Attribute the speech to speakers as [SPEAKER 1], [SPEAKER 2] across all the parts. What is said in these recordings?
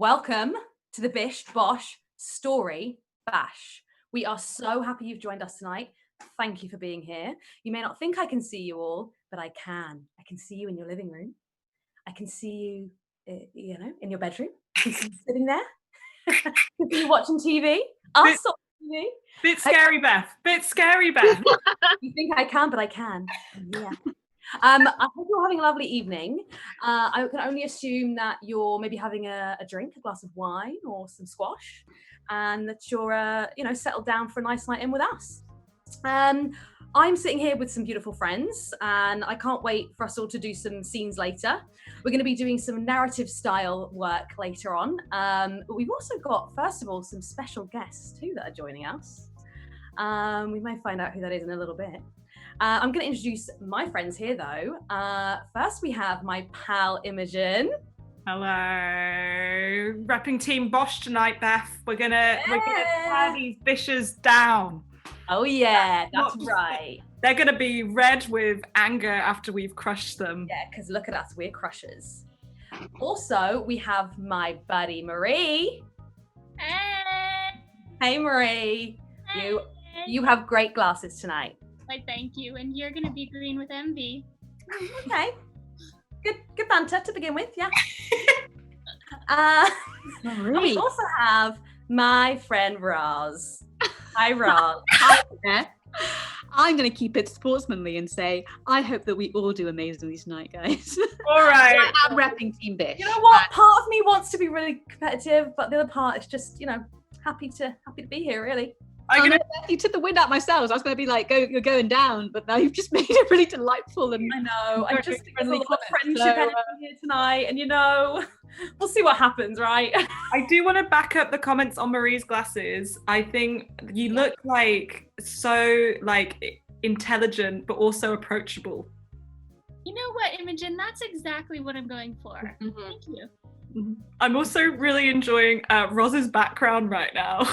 [SPEAKER 1] welcome to the Bish Bosh Story Bash. We are so happy you've joined us tonight. Thank you for being here. You may not think I can see you all, but I can. I can see you in your living room. I can see you, in your bedroom. I can see you sitting there. I can see you watching TV. Us on TV.
[SPEAKER 2] Bit scary, Beth. Bit scary, Beth.
[SPEAKER 1] You think I can, but I can. Yeah. I hope you're having a lovely evening. I can only assume that you're maybe having a drink, a glass of wine or some squash, and that you're, settled down for a nice night in with us. I'm sitting here with some beautiful friends, and I can't wait for us all to do some scenes later. We're going to be doing some narrative style work later on. But we've also got, first of all, some special guests too that are joining us. We may find out who that is in a little bit. I'm going to introduce my friends here, though. First, we have my pal Imogen.
[SPEAKER 2] Hello, repping Team Bosh tonight, Beth. We're gonna tear these Bishes down.
[SPEAKER 1] Oh yeah, that's right.
[SPEAKER 2] They're gonna be red with anger after we've crushed them.
[SPEAKER 1] Yeah, because look at us, we're crushers. Also, we have my buddy Marie. Hey Marie.
[SPEAKER 3] Hey.
[SPEAKER 1] You have great glasses tonight.
[SPEAKER 3] Why, thank you. And you're going to be green with envy.
[SPEAKER 1] Okay. Good banter to begin with, yeah.
[SPEAKER 4] Really?
[SPEAKER 1] We also have my friend Roz. Hi, Roz.
[SPEAKER 4] Hi there. I'm going to keep it sportsmanly and say, I hope that we all do amazingly tonight, guys.
[SPEAKER 2] All right.
[SPEAKER 4] I'm repping Team Bish.
[SPEAKER 1] You know what? Part of me wants to be really competitive, but the other part is just, happy to be here, really.
[SPEAKER 4] You took the wind out my sails. I was going to be like, you're going down, but now you've just made it really delightful. And
[SPEAKER 1] I know. I just think there's a lot of friendship energy here tonight, and we'll see what happens, right?
[SPEAKER 2] I do want to back up the comments on Marie's glasses. I think you look so intelligent, but also approachable.
[SPEAKER 3] You know what, Imogen? That's exactly what I'm going for.
[SPEAKER 1] Mm-hmm.
[SPEAKER 3] Thank you.
[SPEAKER 2] I'm also really enjoying Roz's background right now.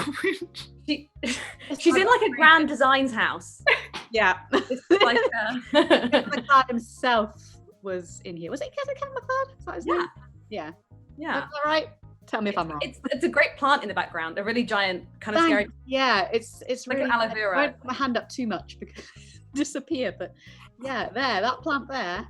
[SPEAKER 1] She's in like a Grand Designs house.
[SPEAKER 4] Yeah.
[SPEAKER 1] It's like
[SPEAKER 4] McLeod himself was in here. Was it Kevin McLeod? Is that his name? Yeah.
[SPEAKER 1] Yeah.
[SPEAKER 4] Is that right? Tell me if I'm wrong.
[SPEAKER 1] It's a great plant in the background, a really giant, kind of scary.
[SPEAKER 4] Yeah, it's
[SPEAKER 1] like
[SPEAKER 4] really,
[SPEAKER 1] an aloe vera.
[SPEAKER 4] I won't put my hand up too much because disappear, but yeah, that plant there.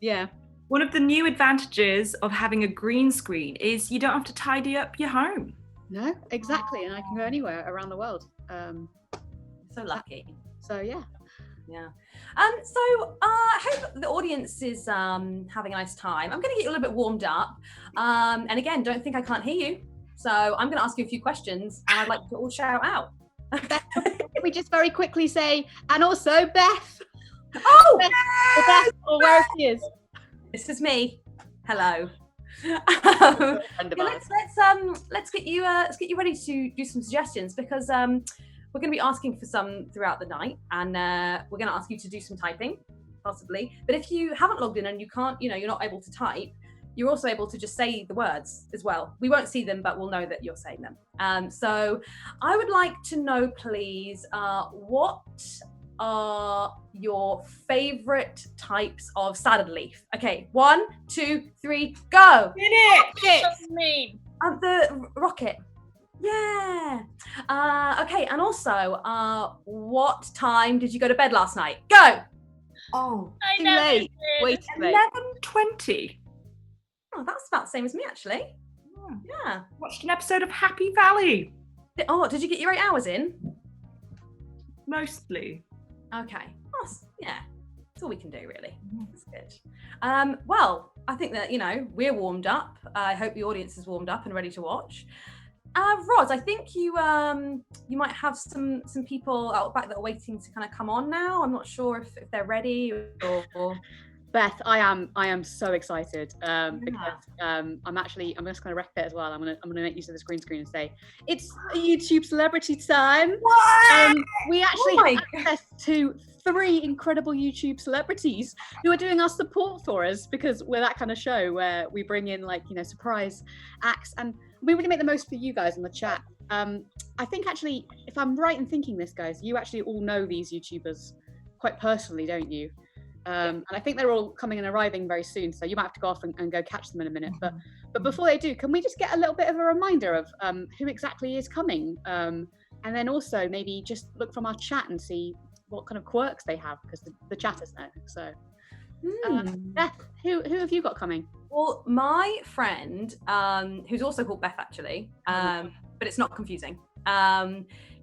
[SPEAKER 4] Yeah.
[SPEAKER 2] One of the new advantages of having a green screen is you don't have to tidy up your home.
[SPEAKER 4] No, exactly, and I can go anywhere around the world.
[SPEAKER 1] So lucky.
[SPEAKER 4] So yeah.
[SPEAKER 1] Yeah. So I hope the audience is having a nice time. I'm going to get you a little bit warmed up. And again, don't think I can't hear you. So I'm going to ask you a few questions, and I'd like you to all shout out.
[SPEAKER 4] Can we just very quickly say, and also Beth?
[SPEAKER 1] Oh,
[SPEAKER 4] Beth, or where she is.
[SPEAKER 1] This is me. Hello. Let's get you ready to do some suggestions, because we're going to be asking for some throughout the night, and we're going to ask you to do some typing, possibly. But if you haven't logged in and you can't, you're not able to type, you're also able to just say the words as well. We won't see them, but we'll know that you're saying them. So I would like to know, please, what are your favorite types of salad leaf? Okay, 1, 2, 3, go. The rocket. Yeah. Okay, and also, what time did you go to bed last night? Go.
[SPEAKER 2] Oh,
[SPEAKER 3] I never
[SPEAKER 4] late.
[SPEAKER 3] did.
[SPEAKER 4] Wait,
[SPEAKER 2] 11:20.
[SPEAKER 1] Oh, that's about the same as me, actually. Yeah.
[SPEAKER 2] Watched an episode of Happy Valley.
[SPEAKER 1] Did you get your 8 hours in?
[SPEAKER 2] Mostly.
[SPEAKER 1] Okay. That's all we can do, really. That's good. Well, I think that, we're warmed up. I hope the audience is warmed up and ready to watch. Roz, I think you might have some people out back that are waiting to kind of come on now. I'm not sure if they're ready or...
[SPEAKER 4] Beth, I am so excited because I'm just going to rep it as well. I'm going to make use of this green screen and say it's a YouTube celebrity time. We actually have access to 3 incredible YouTube celebrities who are doing our support for us, because we're that kind of show where we bring in surprise acts, and we really make the most for you guys in the chat. I think actually, if I'm right in thinking this, guys, you actually all know these YouTubers quite personally, don't you? And I think they're all coming and arriving very soon, so you might have to go off and go catch them in a minute. But before they do, can we just get a little bit of a reminder of who exactly is coming? And then also maybe just look from our chat and see what kind of quirks they have, because the chatters know. So Beth, who have you got coming?
[SPEAKER 1] Well, my friend, who's also called Beth actually, but it's not confusing.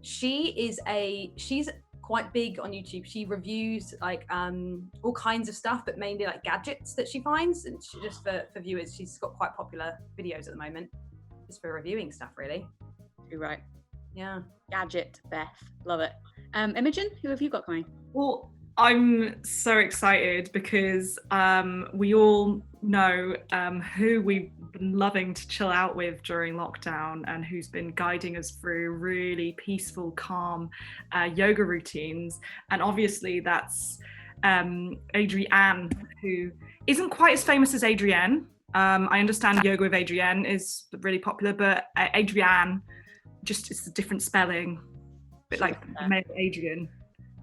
[SPEAKER 1] She's quite big on YouTube. She reviews like all kinds of stuff, but mainly like gadgets that she finds. And just for viewers, she's got quite popular videos at the moment, just for reviewing stuff, really.
[SPEAKER 4] You're right.
[SPEAKER 1] Yeah.
[SPEAKER 4] Gadget Beth, love it. Imogen, who have you got coming?
[SPEAKER 2] Well, I'm so excited because we all know who we've been loving to chill out with during lockdown and who's been guiding us through really peaceful, calm yoga routines. And obviously that's Adrienne, who isn't quite as famous as Adrienne. I understand Yoga with Adrienne is really popular, but Adrienne, just it's a different spelling, a bit like male Adrian.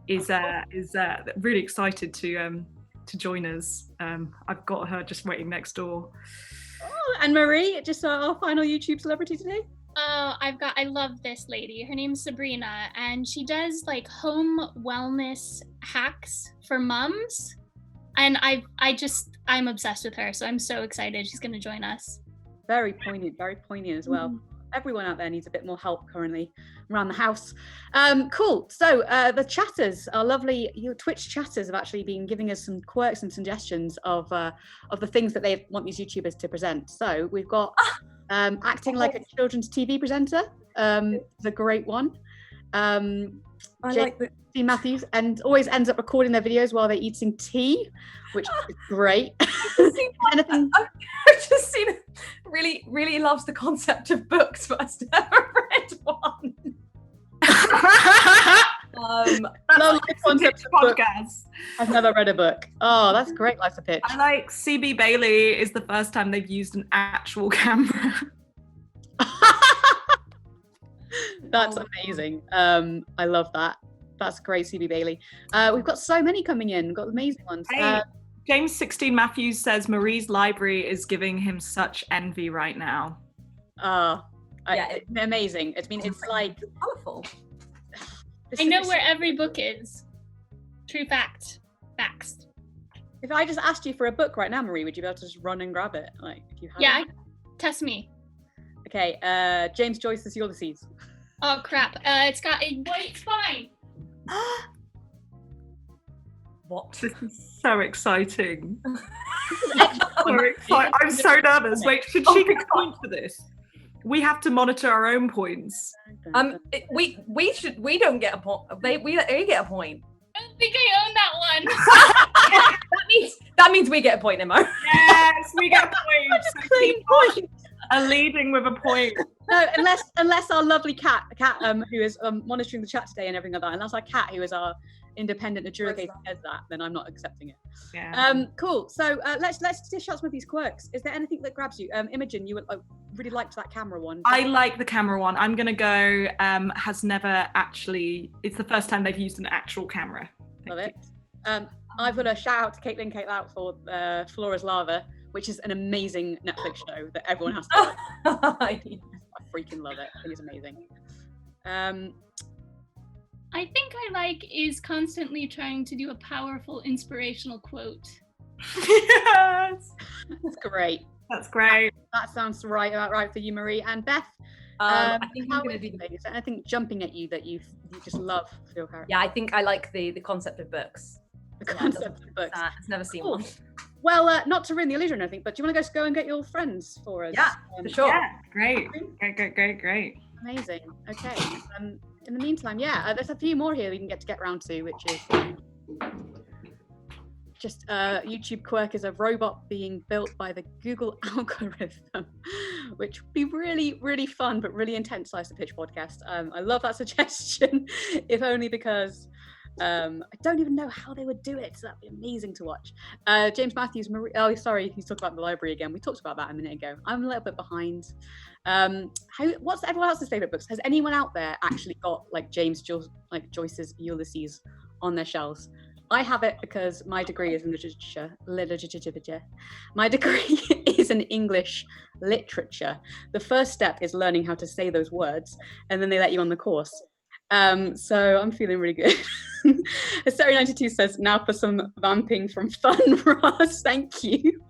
[SPEAKER 2] Is really excited to join us. I've got her just waiting next door.
[SPEAKER 4] Oh, and Marie, just our final YouTube celebrity today.
[SPEAKER 3] Oh, I love this lady. Her name's Sabrina, and she does like home wellness hacks for mums. And I'm obsessed with her, so I'm so excited she's gonna join us.
[SPEAKER 4] Very poignant as well. Everyone out there needs a bit more help currently around the house. Cool. So the chatters, our lovely Twitch chatters, have actually been giving us some quirks and suggestions of the things that they want these YouTubers to present. So we've got acting like a children's TV presenter, the great one.
[SPEAKER 1] I like the
[SPEAKER 4] Dean Matthews, and always ends up recording their videos while they're eating tea, which is great. Anything?
[SPEAKER 1] I've just seen it. Really loves the concept of books, but I've never read one.
[SPEAKER 4] Love the concept of books.
[SPEAKER 2] Podcast.
[SPEAKER 4] I've never read a book. Oh, that's great. Life's a pitch.
[SPEAKER 2] I like CB Bailey is the first time they've used an actual camera.
[SPEAKER 4] That's amazing. I love that. That's great, CB Bailey. We've got so many coming in. We've got amazing ones.
[SPEAKER 2] Hey, James 16 Matthews says Marie's library is giving him such envy right now.
[SPEAKER 4] It's amazing. It's like
[SPEAKER 1] colourful.
[SPEAKER 3] I know where every book is. True fact. Facts.
[SPEAKER 4] If I just asked you for a book right now, Marie, would you be able to just run and grab it? Like, if you had
[SPEAKER 3] Yeah,
[SPEAKER 4] it?
[SPEAKER 3] test me.
[SPEAKER 4] Okay, James Joyce's Ulysses.
[SPEAKER 3] Oh crap! It's got a white spine.
[SPEAKER 1] What?
[SPEAKER 2] This is so exciting. I'm so nervous. Wait, should she get a point for this? We have to monitor our own points.
[SPEAKER 1] We don't get a point. We get a point.
[SPEAKER 3] I don't think I own that one.
[SPEAKER 1] that means we get a point, Nemo.
[SPEAKER 2] Yes, we get a point. So people are leading with a point.
[SPEAKER 4] No, unless our lovely cat, who is monitoring the chat today and everything like that, unless our cat, who is our independent adjudicator, says that, then I'm not accepting it.
[SPEAKER 2] Yeah.
[SPEAKER 4] Cool. So let's dish out some of these quirks. Is there anything that grabs you? Imogen, you really liked that camera one.
[SPEAKER 2] I like the camera one. I'm gonna go. Has never actually. It's the first time they've used an actual camera.
[SPEAKER 4] Love it. I've got a shout out to Caitlin Kate out for Flora's Lava, which is an amazing Netflix show that everyone has to watch. I freaking love it. I think it's amazing.
[SPEAKER 3] I think I like is constantly trying to do a powerful inspirational quote.
[SPEAKER 2] Yes.
[SPEAKER 4] That's great.
[SPEAKER 2] That's great.
[SPEAKER 4] That sounds about right for you, Marie. And Beth,
[SPEAKER 1] I think I'm going to do.
[SPEAKER 4] Is there anything jumping at you that you just love for your character?
[SPEAKER 1] Yeah, I think I like the concept of books.
[SPEAKER 4] The concept of books.
[SPEAKER 1] I've never seen
[SPEAKER 4] Cool.
[SPEAKER 1] one.
[SPEAKER 4] Well, not to ruin the illusion or anything, but do you want to go and get your friends for us?
[SPEAKER 1] Yeah, for sure.
[SPEAKER 2] Yeah, great.
[SPEAKER 4] Amazing. Okay. In the meantime, there's a few more here we can get around to, which is just YouTube quirk is a robot being built by the Google algorithm, which would be really, really fun, but really intense Slice of Pitch podcast. I love that suggestion, if only because I don't even know how they would do it, so that'd be amazing to watch. James Matthews, Marie, oh sorry, he's talking about the library again. We talked about that a minute ago. I'm a little bit behind. What's everyone else's favorite books? Has anyone out there actually got like Joyce's Ulysses on their shelves? I have it because my degree is in literature. My degree is in English literature. The first step is learning how to say those words, and then they let you on the course. So I'm feeling really good. Histori92 says, now for some vamping from Fun Ross. Thank you.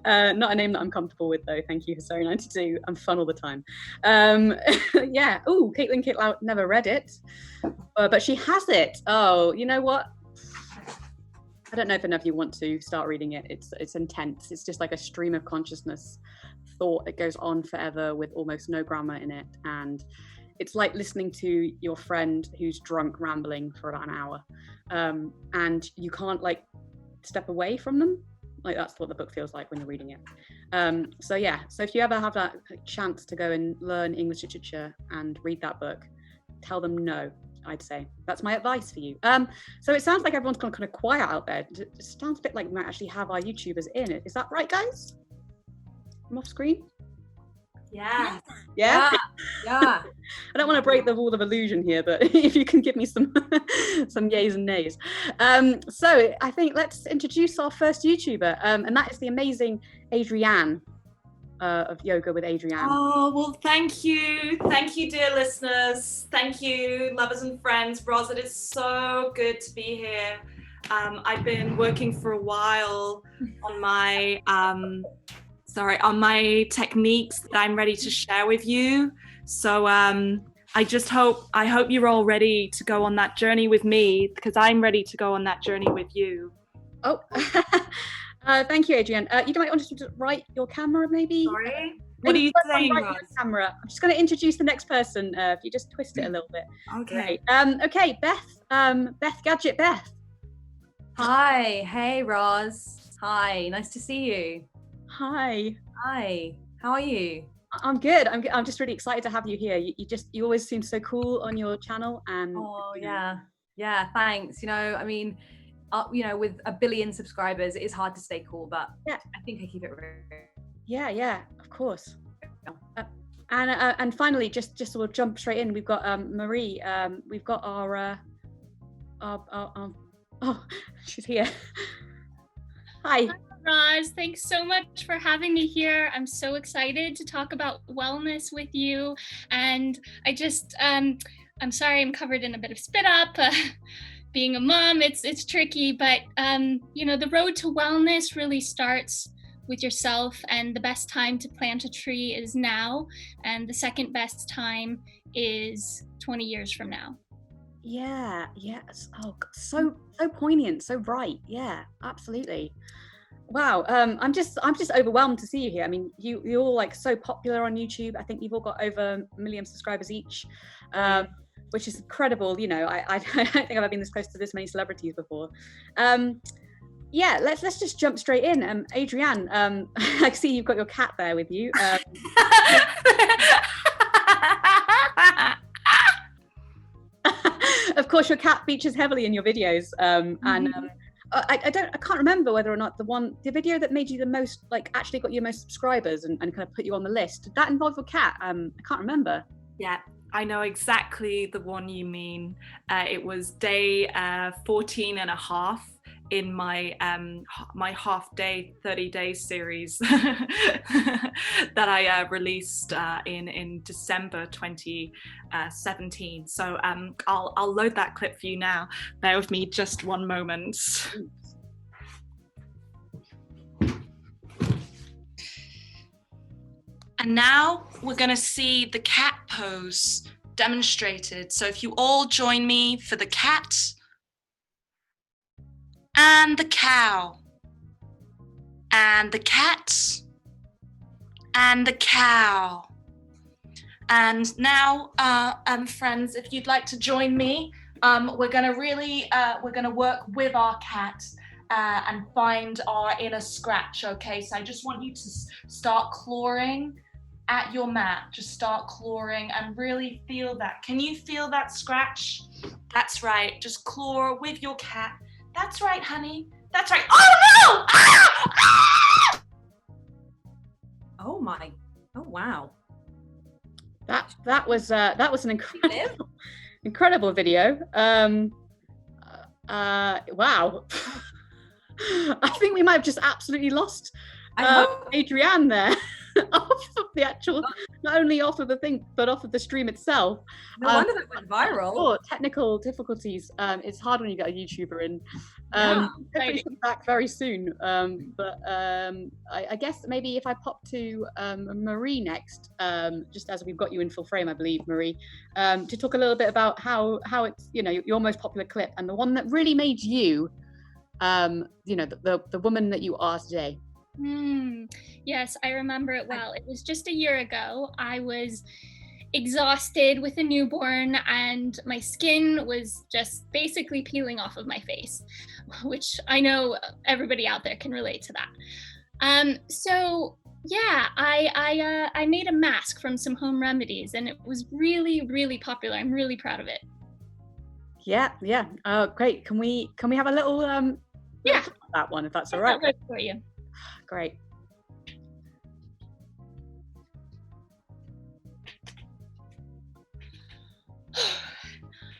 [SPEAKER 4] Not a name that I'm comfortable with though. Thank you, Histori92. I'm fun all the time. Yeah. Oh, Caitlin Kitlow never read it, but she has it. Oh, you know what? I don't know if enough of you want to start reading it. It's intense. It's just like a stream of consciousness thought that goes on forever with almost no grammar in it. And it's like listening to your friend who's drunk rambling for about an hour. And you can't like step away from them. Like that's what the book feels like when you're reading it. So yeah, so if you ever have that chance to go and learn English literature and read that book, tell them no. I'd say that's my advice for you. So it sounds like everyone's gone kind of quiet out there. It sounds a bit like we might actually have our YouTubers in it. Is that right, guys? I'm off screen.
[SPEAKER 1] Yeah.
[SPEAKER 4] Yeah.
[SPEAKER 1] Yeah.
[SPEAKER 4] I don't want to break the wall of illusion here, but if you can give me some some yays and nays. So I think let's introduce our first YouTuber, and that is the amazing Adrienne. Of Yoga with Adrienne.
[SPEAKER 2] Oh, well, thank you, dear listeners. Thank you, lovers and friends. Roz, it is so good to be here. I've been working for a while on my techniques that I'm ready to share with you. So I hope you're all ready to go on that journey with me, because I'm ready to go on that journey with you.
[SPEAKER 4] Oh. Thank you, Adrienne. You might want to right your camera, maybe?
[SPEAKER 2] Sorry? What are you saying,
[SPEAKER 4] Roz? Camera. I'm just going to introduce the next person. If you just twist it a little bit.
[SPEAKER 2] Okay.
[SPEAKER 4] Right. Okay, Beth Gadget Beth.
[SPEAKER 1] Hi. Hey, Roz. Hi. Nice to see you.
[SPEAKER 4] Hi.
[SPEAKER 1] Hi. How are you?
[SPEAKER 4] I'm good. I'm just really excited to have you here. You always seem so cool on your channel, and
[SPEAKER 1] yeah. Thanks. I mean, with 1 billion subscribers, it is hard to stay cool, but
[SPEAKER 4] yeah,
[SPEAKER 1] I think I keep it real.
[SPEAKER 4] Yeah, of course. And finally, just sort of jump straight in. We've got Marie. We've got our oh, she's here. Hi.
[SPEAKER 3] Roz, thanks so much for having me here. I'm so excited to talk about wellness with you. And I just, I'm sorry I'm covered in a bit of spit up. Being a mom, it's tricky, but the road to wellness really starts with yourself, and the best time to plant a tree is now, and the second best time is 20 years from now.
[SPEAKER 4] Yeah. Oh, so poignant, so right. Yeah, absolutely. Wow. I'm just overwhelmed to see you here. I mean, you're all like so popular on YouTube. I think you've all got over 1 million subscribers each. Which is incredible. I don't think I've ever been this close to this many celebrities before. Yeah, let's just jump straight in. Adrienne, I see you've got your cat there with you. Of course, your cat features heavily in your videos, and I can't remember whether or not the video that made you the most, like actually got you most subscribers and kind of put you on the list. Did that involve your cat? I can't remember.
[SPEAKER 2] Yeah. I know exactly the one you mean. It was day 14 and a half in my my half-day 30-day series that I released in December 2017. So I'll load that clip for you now. Bear with me just one moment. And now we're going to see the cat pose demonstrated. So if you all join me for the cat and the cow and the cat and the cow. And now, friends, if you'd like to join me, we're going to work with our cat and find our inner scratch. Okay, so I just want you to start clawing at your mat. Just start clawing and really feel that. Can you feel that scratch? That's right. Just claw with your cat. That's right, honey. That's right. Oh no! Ah! Ah!
[SPEAKER 1] Oh wow.
[SPEAKER 4] That was an incredible video. Wow. I think we might have just absolutely lost
[SPEAKER 1] I hope.
[SPEAKER 4] Adrienne there. Off of the actual, not only off of the thing, but off of the stream itself.
[SPEAKER 1] No wonder that went viral.
[SPEAKER 4] Oh, technical difficulties. It's hard when you get a YouTuber in.
[SPEAKER 1] Yeah,
[SPEAKER 4] Hopefully she'll be back very soon. I guess maybe if I pop to Marie next, just as we've got you in full frame, I believe, Marie, to talk a little bit about how it's, you know, your most popular clip and the one that really made you, you know, the woman that you are today.
[SPEAKER 3] Yes, I remember it well. It was just a year ago. I was exhausted with a newborn and my skin was just basically peeling off of my face, which I know everybody out there can relate to that. So yeah, I made a mask from some home remedies and it was really, really popular. I'm really proud of it.
[SPEAKER 4] Yeah. Great. Can we have a little
[SPEAKER 3] yeah,
[SPEAKER 4] that one, if that's all right?
[SPEAKER 3] I'll for you.
[SPEAKER 4] Great.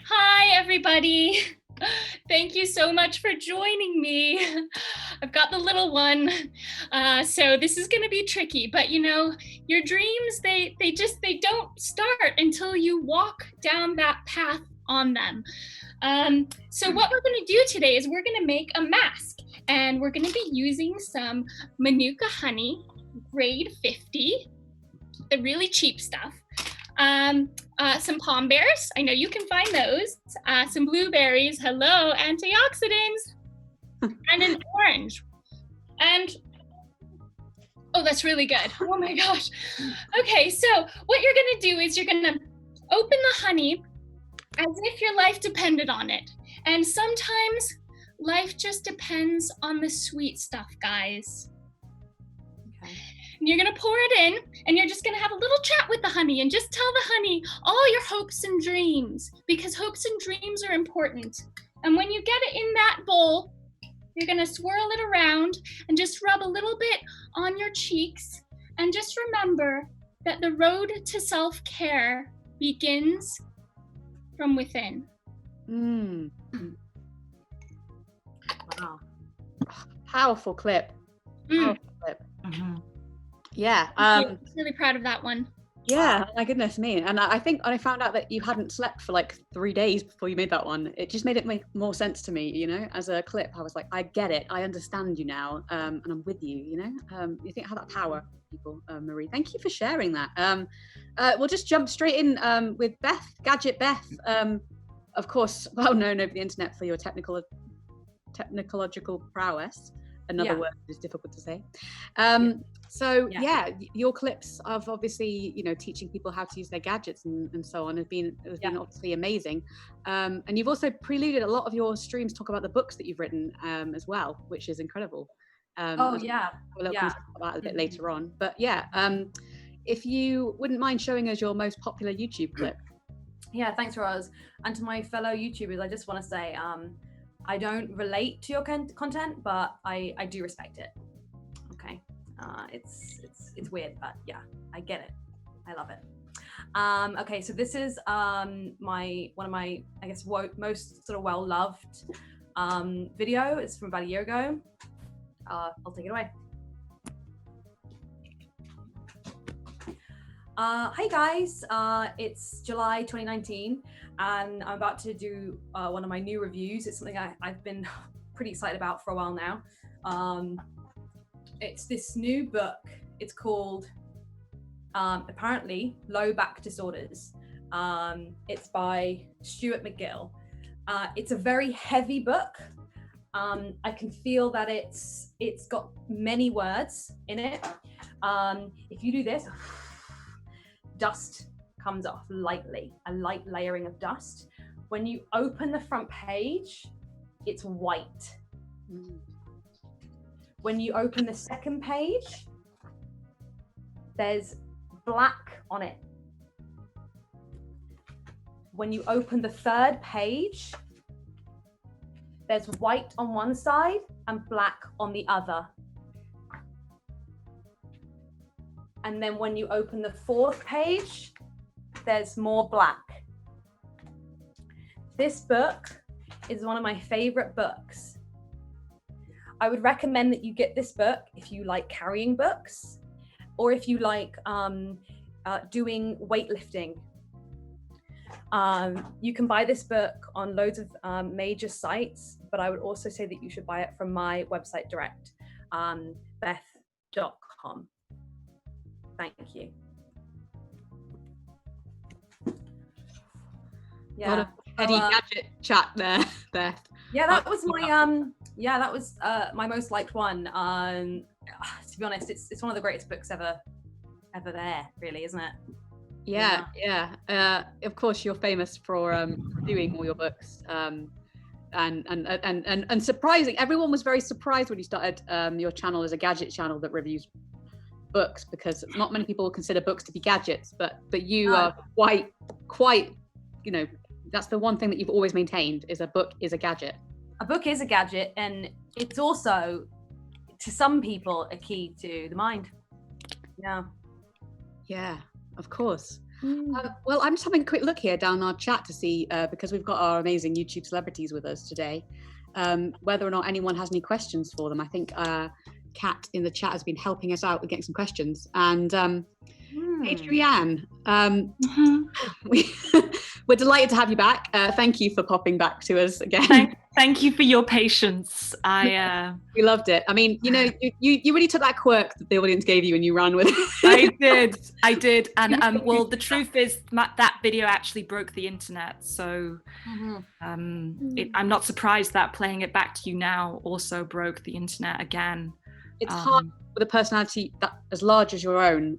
[SPEAKER 3] Hi, everybody. Thank you so much for joining me. I've got the little one, so this is going to be tricky, but you know, your dreams, they don't start until you walk down that path on them. So what we're going to do today is we're going to make a mask, and we're going to be using some Manuka honey, grade 50, the really cheap stuff. Some palm bears, I know you can find those. Some blueberries, hello, antioxidants, and an orange. And, oh, that's really good. Oh my gosh. Okay, so what you're gonna do is you're gonna open the honey as if your life depended on it. And sometimes life just depends on the sweet stuff, guys.
[SPEAKER 1] Okay.
[SPEAKER 3] And you're gonna pour it in and you're just gonna have a little chat with the honey and just tell the honey all your hopes and dreams, because hopes and dreams are important. And when you get it in that bowl, you're gonna swirl it around and just rub a little bit on your cheeks. And just remember that the road to self-care begins from within.
[SPEAKER 1] Wow.
[SPEAKER 4] Powerful clip. Powerful clip.
[SPEAKER 2] Mm-hmm.
[SPEAKER 4] Yeah.
[SPEAKER 3] I'm really proud of that one.
[SPEAKER 4] Yeah, my goodness me. And I think when I found out that you hadn't slept for like 3 days before you made that one, it just made it make more sense to me, you know, as a clip. I was like, I get it. I understand you now. And I'm with you, you know. You think how that power, people, Marie. Thank you for sharing that. We'll just jump straight in with Beth, Gadget Beth. Of course, well known over the internet for your technological prowess. Another word that is difficult to say. So your clips of obviously, you know, teaching people how to use their gadgets and so on has been obviously amazing. And you've also preluded a lot of your streams talk about the books that you've written as well, which is incredible. We'll talk about that a bit later on. But if you wouldn't mind showing us your most popular YouTube clip.
[SPEAKER 1] Yeah, thanks, Roz. And to my fellow YouTubers, I just want to say, I don't relate to your content, but I do respect it. Okay, it's weird, but yeah, I get it. I love it. Okay, so this is one of my I guess most sort of well loved video. It's from about a year ago. I'll take it away. Hi guys, it's July 2019 and I'm about to do one of my new reviews. It's something I've been pretty excited about for a while now. It's this new book. It's called apparently Low Back Disorders. It's by Stuart McGill. It's a very heavy book. I can feel that it's got many words in it. If you do this, dust comes off lightly, a light layering of dust. When you open the front page, it's white. When you open the second page, there's black on it. When you open the third page, there's white on one side and black on the other. And then when you open the fourth page, there's more black. This book is one of my favorite books. I would recommend that you get this book if you like carrying books, or if you like doing weightlifting. You can buy this book on loads of major sites, but I would also say that you should buy it from my website direct, beth.com. Thank you.
[SPEAKER 4] Yeah. What a heady gadget chat there, Beth.
[SPEAKER 1] Yeah, that was my most liked one. To be honest, it's one of the greatest books ever there, really, isn't it?
[SPEAKER 4] Yeah. Of course, you're famous for reviewing all your books, and surprising. Everyone was very surprised when you started your channel as a gadget channel that reviews books, because not many people consider books to be gadgets, but you are quite, you know, that's the one thing that you've always maintained, is a book is a gadget.
[SPEAKER 1] A book is a gadget, and it's also, to some people, a key to the mind.
[SPEAKER 4] Yeah, of course. Well, I'm just having a quick look here down our chat to see, because we've got our amazing YouTube celebrities with us today, whether or not anyone has any questions for them. I think Kat in the chat has been helping us out with getting some questions. And Adrienne, we're delighted to have you back. Thank you for popping back to us again.
[SPEAKER 2] Thank you for your patience.
[SPEAKER 4] We loved it. I mean, you know, you really took that quirk that the audience gave you and you ran with it.
[SPEAKER 2] I did. And well, the truth is that video actually broke the internet. So I'm not surprised that playing it back to you now also broke the internet again.
[SPEAKER 4] It's hard with a personality that as large as your own.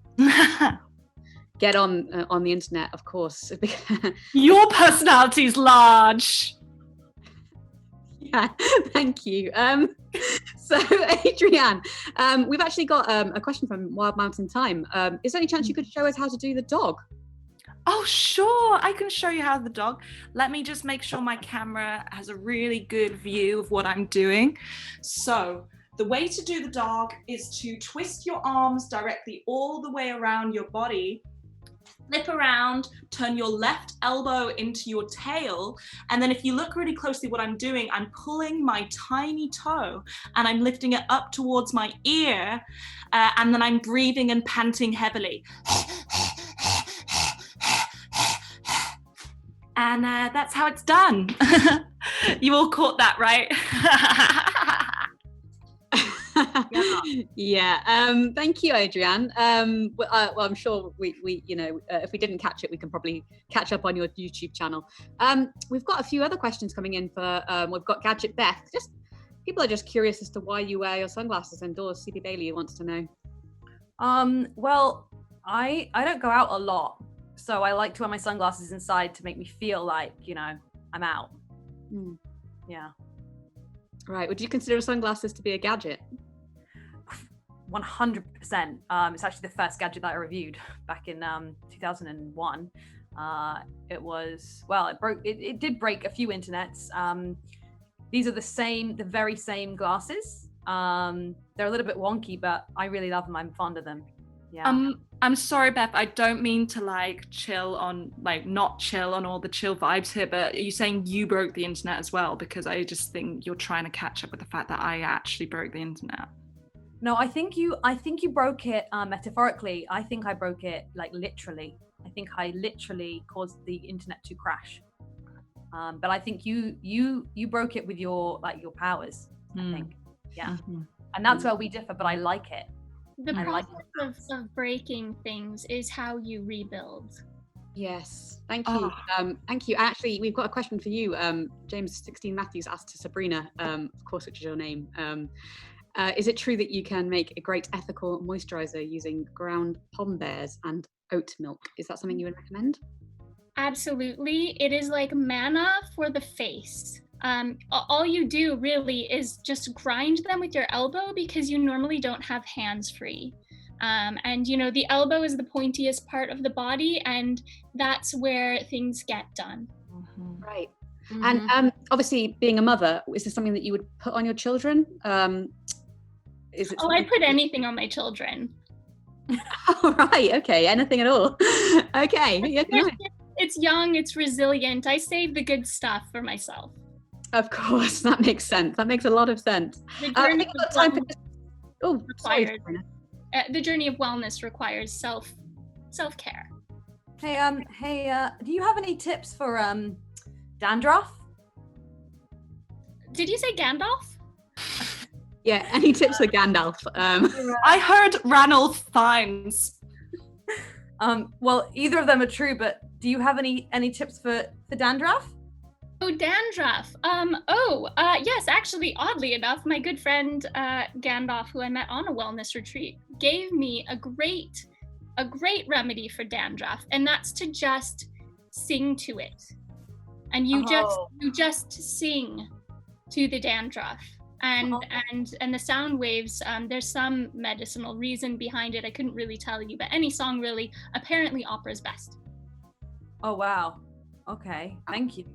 [SPEAKER 4] Get on the internet, of course.
[SPEAKER 2] Your personality's large.
[SPEAKER 4] Yeah, thank you. So Adrienne, we've actually got a question from Wild Mountain Time. Is there any chance you could show us how to do the dog?
[SPEAKER 2] Oh, sure. I can show you how the dog. Let me just make sure my camera has a really good view of what I'm doing. So the way to do the dog is to twist your arms directly all the way around your body, flip around, turn your left elbow into your tail, and then if you look really closely what I'm doing, I'm pulling my tiny toe and I'm lifting it up towards my ear, and then I'm breathing and panting heavily. And that's how it's done. You all caught that, right?
[SPEAKER 4] Yeah. Thank you, Adrienne. Well, I'm sure we you know, if we didn't catch it, we can probably catch up on your YouTube channel. We've got a few other questions coming in for. We've got Gadget Beth. Just people are just curious as to why you wear your sunglasses indoors. CB Bailey wants to know.
[SPEAKER 1] Well, I don't go out a lot, so I like to wear my sunglasses inside to make me feel like, you know, I'm out. Yeah.
[SPEAKER 4] Right. Would you consider sunglasses to be a gadget?
[SPEAKER 1] 100%. It's actually the first gadget that I reviewed back in 2001. It was, well, it did break a few internets. These are the very same glasses. They're a little bit wonky, but I really love them. I'm fond of them. Yeah.
[SPEAKER 2] I'm sorry, Beth, I don't mean to not chill on all the chill vibes here, but are you saying you broke the internet as well? Because I just think you're trying to catch up with the fact that I actually broke the internet.
[SPEAKER 1] No, I think you broke it metaphorically. I think I broke it like literally. I think I literally caused the internet to crash. But I think you broke it with your powers, I think. Yeah. And that's where we differ, but I like it.
[SPEAKER 3] The process of breaking things is how you rebuild.
[SPEAKER 4] Yes, thank you. Thank you. Actually, we've got a question for you. James 16 Matthews asked to Sabrina, of course, which is your name. Is it true that you can make a great ethical moisturizer using ground pom bears and oat milk? Is that something you would recommend?
[SPEAKER 3] Absolutely. It is like manna for the face. All you do really is just grind them with your elbow, because you normally don't have hands free. And you know, the elbow is the pointiest part of the body, and that's where things get done.
[SPEAKER 4] Right. And obviously, being a mother, is this something that you would put on your children? I
[SPEAKER 3] put anything on my children.
[SPEAKER 4] Oh, right. Okay. Anything at all. Okay. Yeah,
[SPEAKER 3] it's young, it's resilient. I save the good stuff for myself.
[SPEAKER 4] Of course, that makes sense. That makes a lot of sense.
[SPEAKER 3] The
[SPEAKER 4] I
[SPEAKER 3] journey
[SPEAKER 4] think we've got time for
[SPEAKER 3] the journey of wellness requires self-care.
[SPEAKER 1] Hey, do you have any tips for dandruff?
[SPEAKER 3] Did you say Gandalf?
[SPEAKER 4] Yeah, any tips for Gandalf?
[SPEAKER 2] I heard Ranulph Fiennes.
[SPEAKER 1] Well, either of them are true, but do you have any tips for dandruff?
[SPEAKER 3] Oh, dandruff. Yes, actually, oddly enough, my good friend Gandalf, who I met on a wellness retreat, gave me a great remedy for dandruff, and that's to just sing to it. And you just sing to the dandruff. And the sound waves, there's some medicinal reason behind it. I couldn't really tell you, but any song really, apparently opera's best.
[SPEAKER 1] Oh wow. Okay, thank you.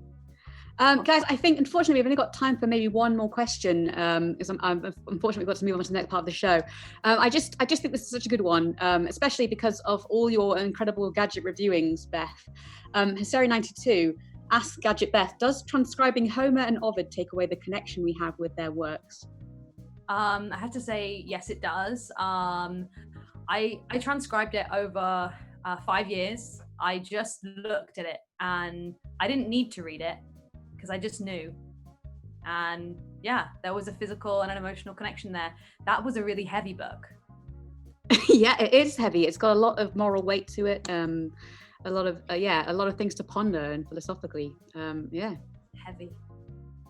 [SPEAKER 4] Guys, I think unfortunately we've only got time for maybe one more question, because unfortunately we've got to move on to the next part of the show. I just think this is such a good one, especially because of all your incredible gadget reviewings, Beth. Hyseri92 asks Gadget Beth, does transcribing Homer and Ovid take away the connection we have with their works?
[SPEAKER 1] I have to say, yes, it does. I transcribed it over 5 years. I just looked at it and I didn't need to read it because I just knew. And yeah, there was a physical and an emotional connection there. That was a really heavy book.
[SPEAKER 4] Yeah, it is heavy. It's got a lot of moral weight to it. A lot of things to ponder and philosophically.
[SPEAKER 1] Heavy.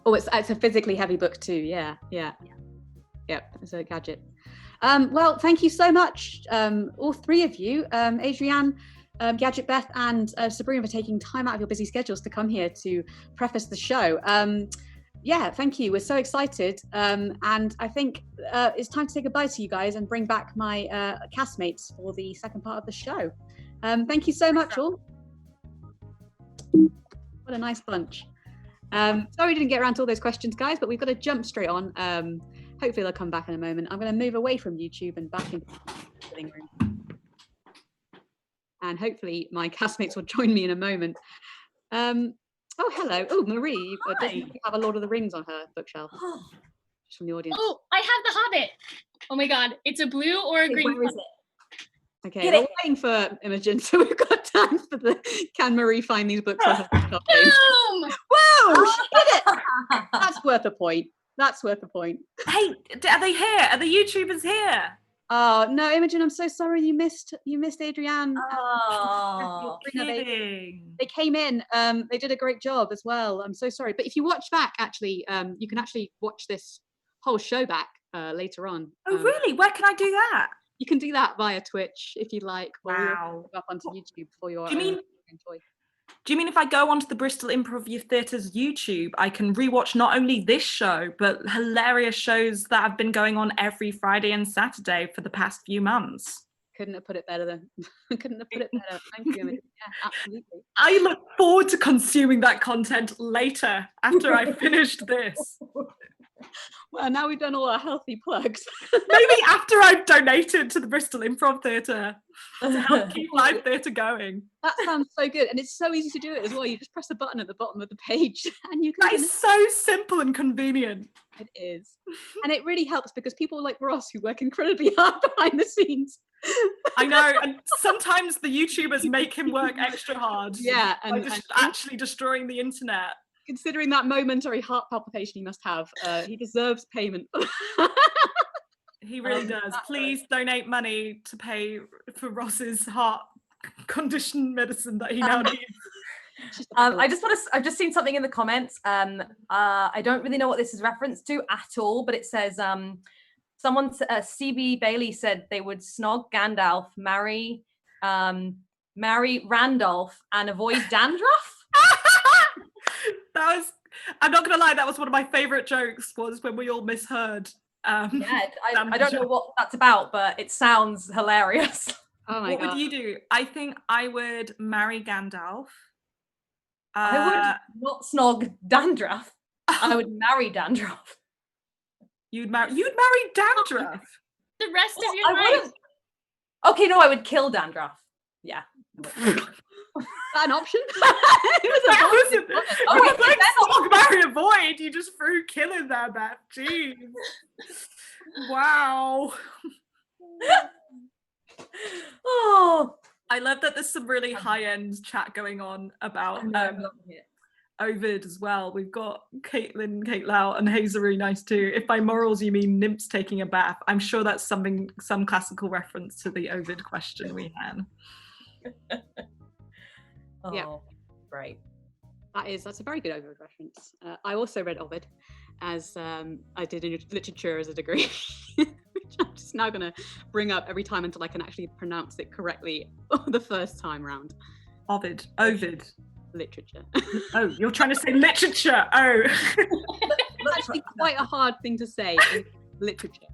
[SPEAKER 4] Oh, it's a physically heavy book too. Yeah. It's a gadget. Well, thank you so much, all three of you, Adrienne, Gadget Beth, and Sabrina, for taking time out of your busy schedules to come here to preface the show. Thank you. We're so excited, and I think it's time to say goodbye to you guys and bring back my castmates for the second part of the show. Thank you so much, all. What a nice bunch. Sorry we didn't get around to all those questions, guys, but we've got to jump straight on. Hopefully they'll come back in a moment. I'm going to move away from YouTube and back into the living room. And hopefully my castmates will join me in a moment. Oh, hello. Oh, Marie doesn't have a Lord of the Rings on her bookshelf. Just from the audience.
[SPEAKER 3] Oh, I have The Hobbit. Oh my God, it's a blue or a green.
[SPEAKER 1] Where is it?
[SPEAKER 4] Okay, we're waiting for Imogen, so we've got time for the Can Marie find these books on her bookshelf?
[SPEAKER 3] Boom!
[SPEAKER 4] Whoa, she did it! That's worth a point.
[SPEAKER 2] Hey, are they here? Are the YouTubers here?
[SPEAKER 4] Oh no, Imogen, I'm so sorry you missed Adrienne.
[SPEAKER 1] Oh,
[SPEAKER 2] kidding.
[SPEAKER 4] They came in. They did a great job as well. I'm so sorry, but if you watch back, actually, you can actually watch this whole show back later on.
[SPEAKER 2] Oh really? Where can I do that?
[SPEAKER 4] You can do that via Twitch if you'd like.
[SPEAKER 2] Wow.
[SPEAKER 4] Or up onto YouTube for your.
[SPEAKER 2] Do you mean if I go onto the Bristol Improv Theatre's YouTube, I can rewatch not only this show, but hilarious shows that have been going on every Friday and Saturday for the past few months?
[SPEAKER 4] Couldn't have put it better. Thank you, Imogen. Yeah, absolutely.
[SPEAKER 2] I look forward to consuming that content later after I finished this.
[SPEAKER 4] Well, now we've done all our healthy plugs.
[SPEAKER 2] Maybe after I've donated to the Bristol Improv Theatre to help keep live theatre going.
[SPEAKER 4] That sounds so good, and it's so easy to do it as well. You just press a button at the bottom of the page, and you can.
[SPEAKER 2] That is so simple and convenient.
[SPEAKER 4] It is, and it really helps because people like Ross, who work incredibly hard behind the scenes.
[SPEAKER 2] I know, and sometimes the YouTubers make him work extra hard.
[SPEAKER 4] Yeah,
[SPEAKER 2] and actually destroying the internet.
[SPEAKER 4] Considering that momentary heart palpitation he must have, he deserves payment.
[SPEAKER 2] He really does. Please donate money to pay for Ross's heart condition medicine that he now needs.
[SPEAKER 1] I've just seen something in the comments. I don't really know what this is reference to at all, but it says someone, CB Bailey said they would snog Gandalf, marry Randolph, and avoid dandruff.
[SPEAKER 2] I'm not gonna lie, that was one of my favorite jokes, was when we all misheard.
[SPEAKER 1] I don't know what that's about, but it sounds hilarious.
[SPEAKER 4] Oh my God.
[SPEAKER 2] What would you do? I think I would marry Gandalf.
[SPEAKER 1] I would not snog dandruff. I would marry dandruff.
[SPEAKER 2] You'd marry dandruff.
[SPEAKER 3] The rest of your life.
[SPEAKER 1] Okay, no, I would kill dandruff. Yeah.
[SPEAKER 4] An option?
[SPEAKER 2] Like Slog, marry, avoid. You just threw kill in there, Beth. Jeez. Wow.
[SPEAKER 1] Oh,
[SPEAKER 2] I love that there's some really high-end chat going on about Ovid as well. We've got Caitlin, Kate Lau, and Hazel really nice too. If by morals you mean nymphs taking a bath, I'm sure that's some classical reference to the Ovid question we had.
[SPEAKER 1] yeah, great.
[SPEAKER 4] That's a very good Ovid reference. I also read Ovid as I did in literature as a degree, which I'm just now going to bring up every time until I can actually pronounce it correctly the first time round.
[SPEAKER 2] Ovid.
[SPEAKER 4] Literature.
[SPEAKER 2] Oh, you're trying to say literature. Oh.
[SPEAKER 4] It's actually quite a hard thing to say in literature.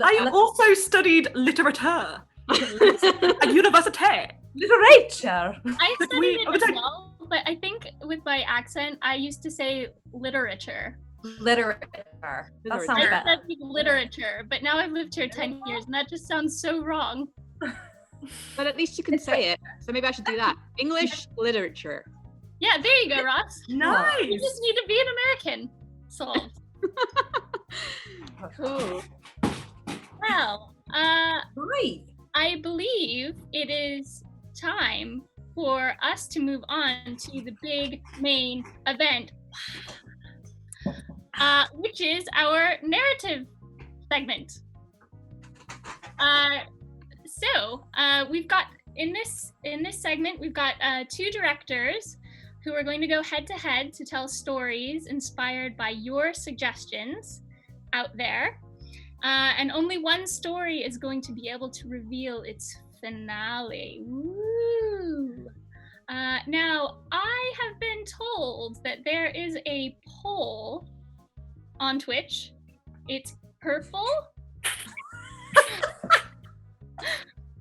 [SPEAKER 2] I also studied literature at university.
[SPEAKER 1] Literature.
[SPEAKER 3] I studied it as well, but I think with my accent, I used to say literature.
[SPEAKER 1] Literature. That sounds
[SPEAKER 3] I
[SPEAKER 1] better.
[SPEAKER 3] said literature, but now I've lived here 10 years, and that just sounds so wrong.
[SPEAKER 4] But at least you can say it. So maybe I should do that. English literature.
[SPEAKER 3] Yeah, there you go, Ross.
[SPEAKER 2] Nice.
[SPEAKER 3] You just need to be an American. Solved.
[SPEAKER 4] Cool.
[SPEAKER 3] Well,
[SPEAKER 1] Right.
[SPEAKER 3] I believe it is time for us to move on to the big main event, which is our narrative segment. So we've got in this segment we've got two directors who are going to go head to head to tell stories inspired by your suggestions out there. And only one story is going to be able to reveal its finale. Woo! Now, I have been told that there is a poll on Twitch. It's purple.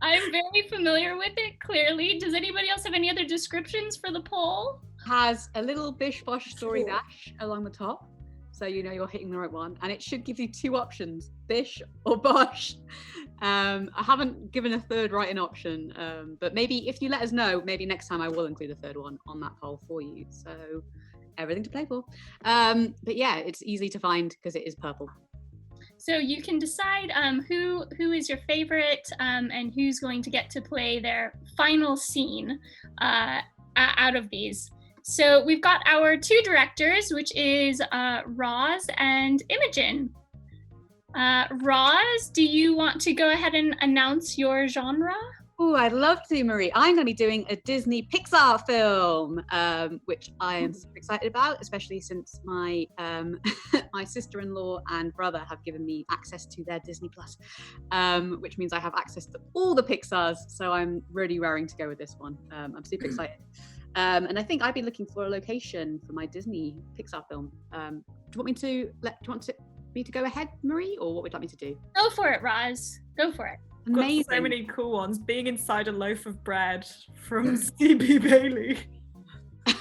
[SPEAKER 3] I'm very familiar with it, clearly. Does anybody else have any other descriptions for the poll?
[SPEAKER 4] Has a little bish bosh story dash along the top, so you know you're hitting the right one, and it should give you two options, bish or bosh. I haven't given a third writing option, but maybe if you let us know, maybe next time I will include a third one on that poll for you, so everything to play for. But yeah, it's easy to find because it is purple.
[SPEAKER 3] So you can decide who is your favorite and who's going to get to play their final scene out of these. So we've got our two directors, which is Roz and Imogen. Roz, do you want to go ahead and announce your genre?
[SPEAKER 4] Oh, I'd love to, Marie. I'm going to be doing a Disney Pixar film, which I am super excited about, especially since my my sister-in-law and brother have given me access to their Disney Plus, which means I have access to all the Pixars. So I'm really raring to go with this one. I'm super excited. And I think I'd be looking for a location for my Disney Pixar film. Do you want me to go ahead, Marie, or what would you like me to do?
[SPEAKER 3] Go for it, Roz. Go for it.
[SPEAKER 4] Amazing.
[SPEAKER 2] Got so many cool ones. Being inside a loaf of bread from C.B. Bailey.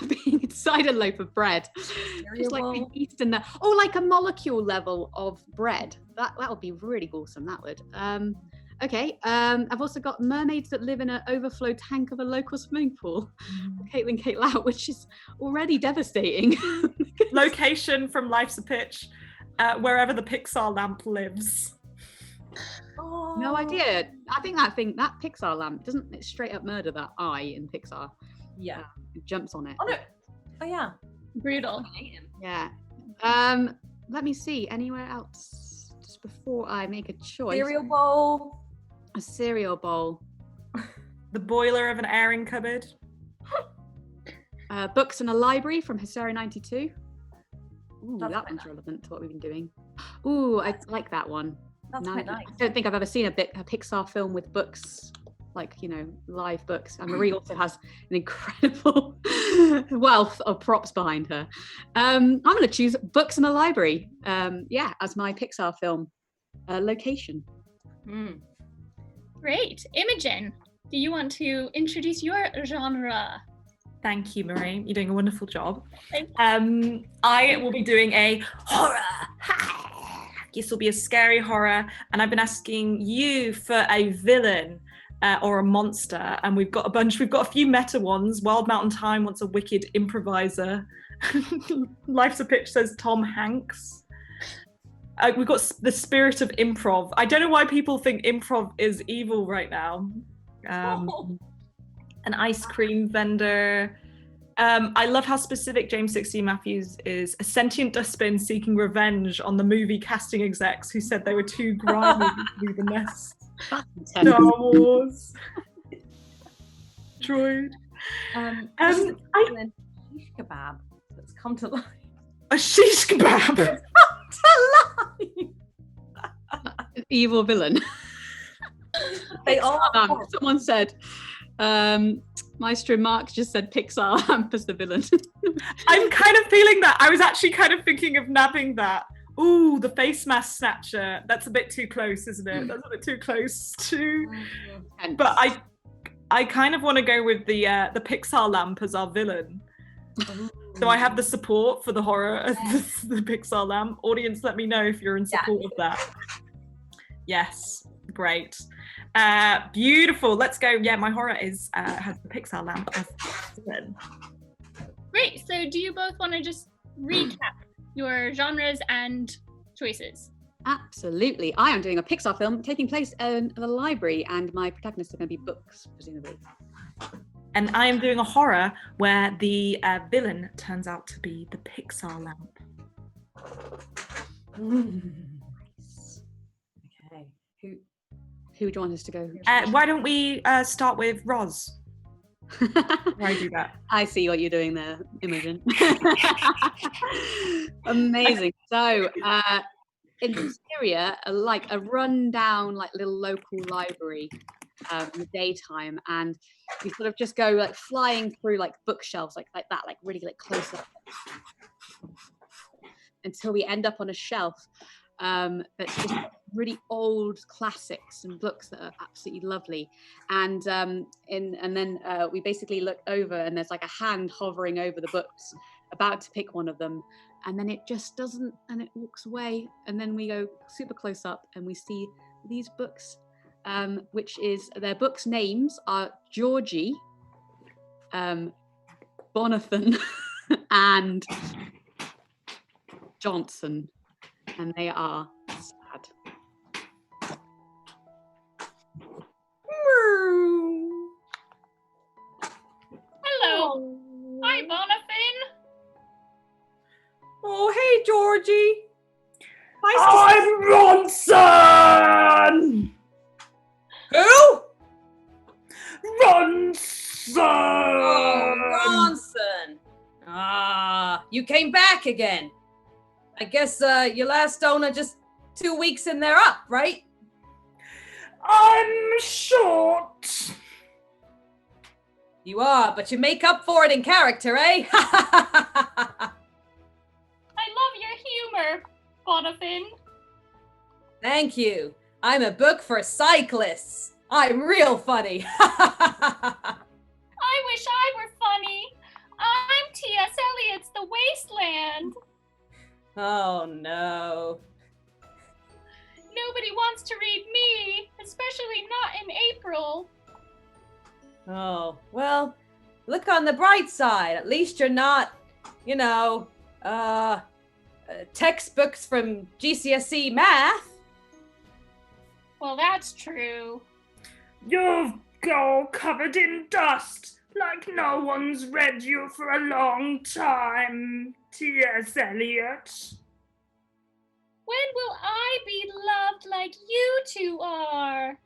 [SPEAKER 4] Being inside a loaf of bread. Just like the yeast in there. Oh, like a molecule level of bread. That would be really awesome, that would. Okay, I've also got mermaids that live in an overflow tank of a local swimming pool. Caitlin Kate Lau, which is already devastating.
[SPEAKER 2] Location from Life's a Pitch, wherever the Pixar lamp lives.
[SPEAKER 1] Oh.
[SPEAKER 4] No idea. I think that Pixar lamp, doesn't it straight up murder that eye in Pixar?
[SPEAKER 1] Yeah.
[SPEAKER 4] It jumps on it.
[SPEAKER 1] Oh no. Oh yeah.
[SPEAKER 3] Brutal.
[SPEAKER 4] Yeah. Let me see. Anywhere else? Just before I make a choice.
[SPEAKER 1] Cereal bowl.
[SPEAKER 4] A cereal bowl.
[SPEAKER 2] The boiler of an airing cupboard.
[SPEAKER 4] Books in a library from Hysteria 92. Ooh,
[SPEAKER 1] That's
[SPEAKER 4] that
[SPEAKER 1] quite
[SPEAKER 4] one's
[SPEAKER 1] nice.
[SPEAKER 4] relevant to what we've been doing. Ooh, I like that one.
[SPEAKER 1] That's
[SPEAKER 4] No,
[SPEAKER 1] quite nice.
[SPEAKER 4] I don't think I've ever seen a Pixar film with books, like, you know, live books. And Marie also has an incredible wealth of props behind her. I'm going to choose Books in a Library, as my Pixar film location.
[SPEAKER 3] Great. Imogen, do you want to introduce your genre?
[SPEAKER 2] Thank you, Marie. You're doing a wonderful job.
[SPEAKER 3] Thank
[SPEAKER 2] I will be doing a horror. This will be a scary horror, and I've been asking you for a villain. or a monster, and we've got a few meta ones. Wild Mountain Time wants a wicked improviser. Life's a Pitch says Tom Hanks. We've got the spirit of improv. I don't know why people think improv is evil right now. An ice cream vendor. I love how specific James 16 Matthews is. A sentient dustbin seeking revenge on the movie casting execs who said they were too grimy to leave the nest. Star Wars. Droid.
[SPEAKER 1] Shish kebab that's come to life.
[SPEAKER 2] A shish kebab.
[SPEAKER 1] To life.
[SPEAKER 4] Evil villain.
[SPEAKER 1] They are.
[SPEAKER 4] Someone said, Maestro Mark just said Pixar lamp as the villain.
[SPEAKER 2] I'm kind of feeling that. I was actually kind of thinking of nabbing that. Ooh, the face mask snatcher. That's a bit too close, isn't it? That's a bit too close to. But I kind of want to go with the Pixar lamp as our villain. So I have the support for the horror as the Pixar lamp. Audience, let me know if you're in support of that. Yes, great. Beautiful. Let's go. Yeah, my horror has the Pixar lamp as villain.
[SPEAKER 3] Great. So do you both want to just recap your genres and choices?
[SPEAKER 4] Absolutely. I am doing a Pixar film taking place in the library, and my protagonists are going to be books, presumably.
[SPEAKER 2] And I am doing a horror where the villain turns out to be the Pixar lamp.
[SPEAKER 1] Nice. Okay.
[SPEAKER 4] Who do you want us to go?
[SPEAKER 2] Why don't we start with Roz? Why do that?
[SPEAKER 4] I see what you're doing there, Imogen. Amazing. So, in Syria, like a rundown, like little local library in the daytime, and we sort of just go like flying through like bookshelves like that, like really like close up, until we end up on a shelf that's just really old classics and books that are absolutely lovely, and then we basically look over, and there's like a hand hovering over the books about to pick one of them, and then it just doesn't, and it walks away, and then we go super close up and we see these books, which is their books' names are Georgie, Bonathan and Johnson, and they are sad.
[SPEAKER 3] Hello. Hi, Bonathan.
[SPEAKER 1] Oh, hey, Georgie.
[SPEAKER 5] I'm Ronson!
[SPEAKER 1] Who?
[SPEAKER 5] Ronson!
[SPEAKER 1] Oh, Ronson. You came back again. I guess your last owner just 2 weeks and they're up, right?
[SPEAKER 5] I'm short.
[SPEAKER 1] You are, but you make up for it in character, eh?
[SPEAKER 3] I love your humor, Bonathan.
[SPEAKER 1] Thank you. I'm a book for cyclists. I'm real funny.
[SPEAKER 3] I wish I were funny. I'm T.S. Eliot's The Wasteland.
[SPEAKER 1] Oh, no.
[SPEAKER 3] Nobody wants to read me, especially not in April.
[SPEAKER 1] Oh, well, look on the bright side. At least you're not, textbooks from GCSE math.
[SPEAKER 3] Well, that's true.
[SPEAKER 5] You're all covered in dust, like no one's read you for a long time, T.S. Eliot.
[SPEAKER 3] When will I be loved like you two are?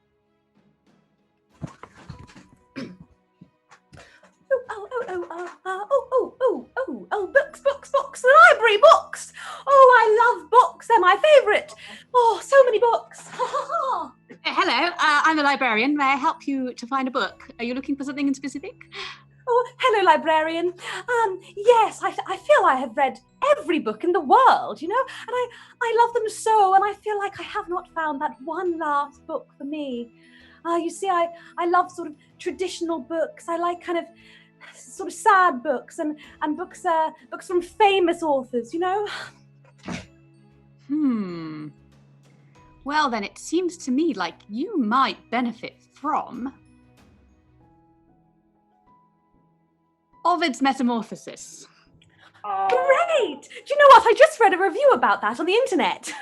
[SPEAKER 1] Books, library books. Oh, I love books. They're my favorite. Oh, so many books.
[SPEAKER 4] Hello, I'm a librarian. May I help you to find a book? Are you looking for something in specific?
[SPEAKER 1] Oh, hello, librarian. Yes, I feel I have read every book in the world, and I love them so, and I feel like I have not found that one last book for me. You see, I love sort of traditional books. I like kind of sort of sad books and books from famous authors,
[SPEAKER 4] Well, then it seems to me like you might benefit from Ovid's Metamorphosis.
[SPEAKER 1] Great! Do you know what? I just read a review about that on the internet.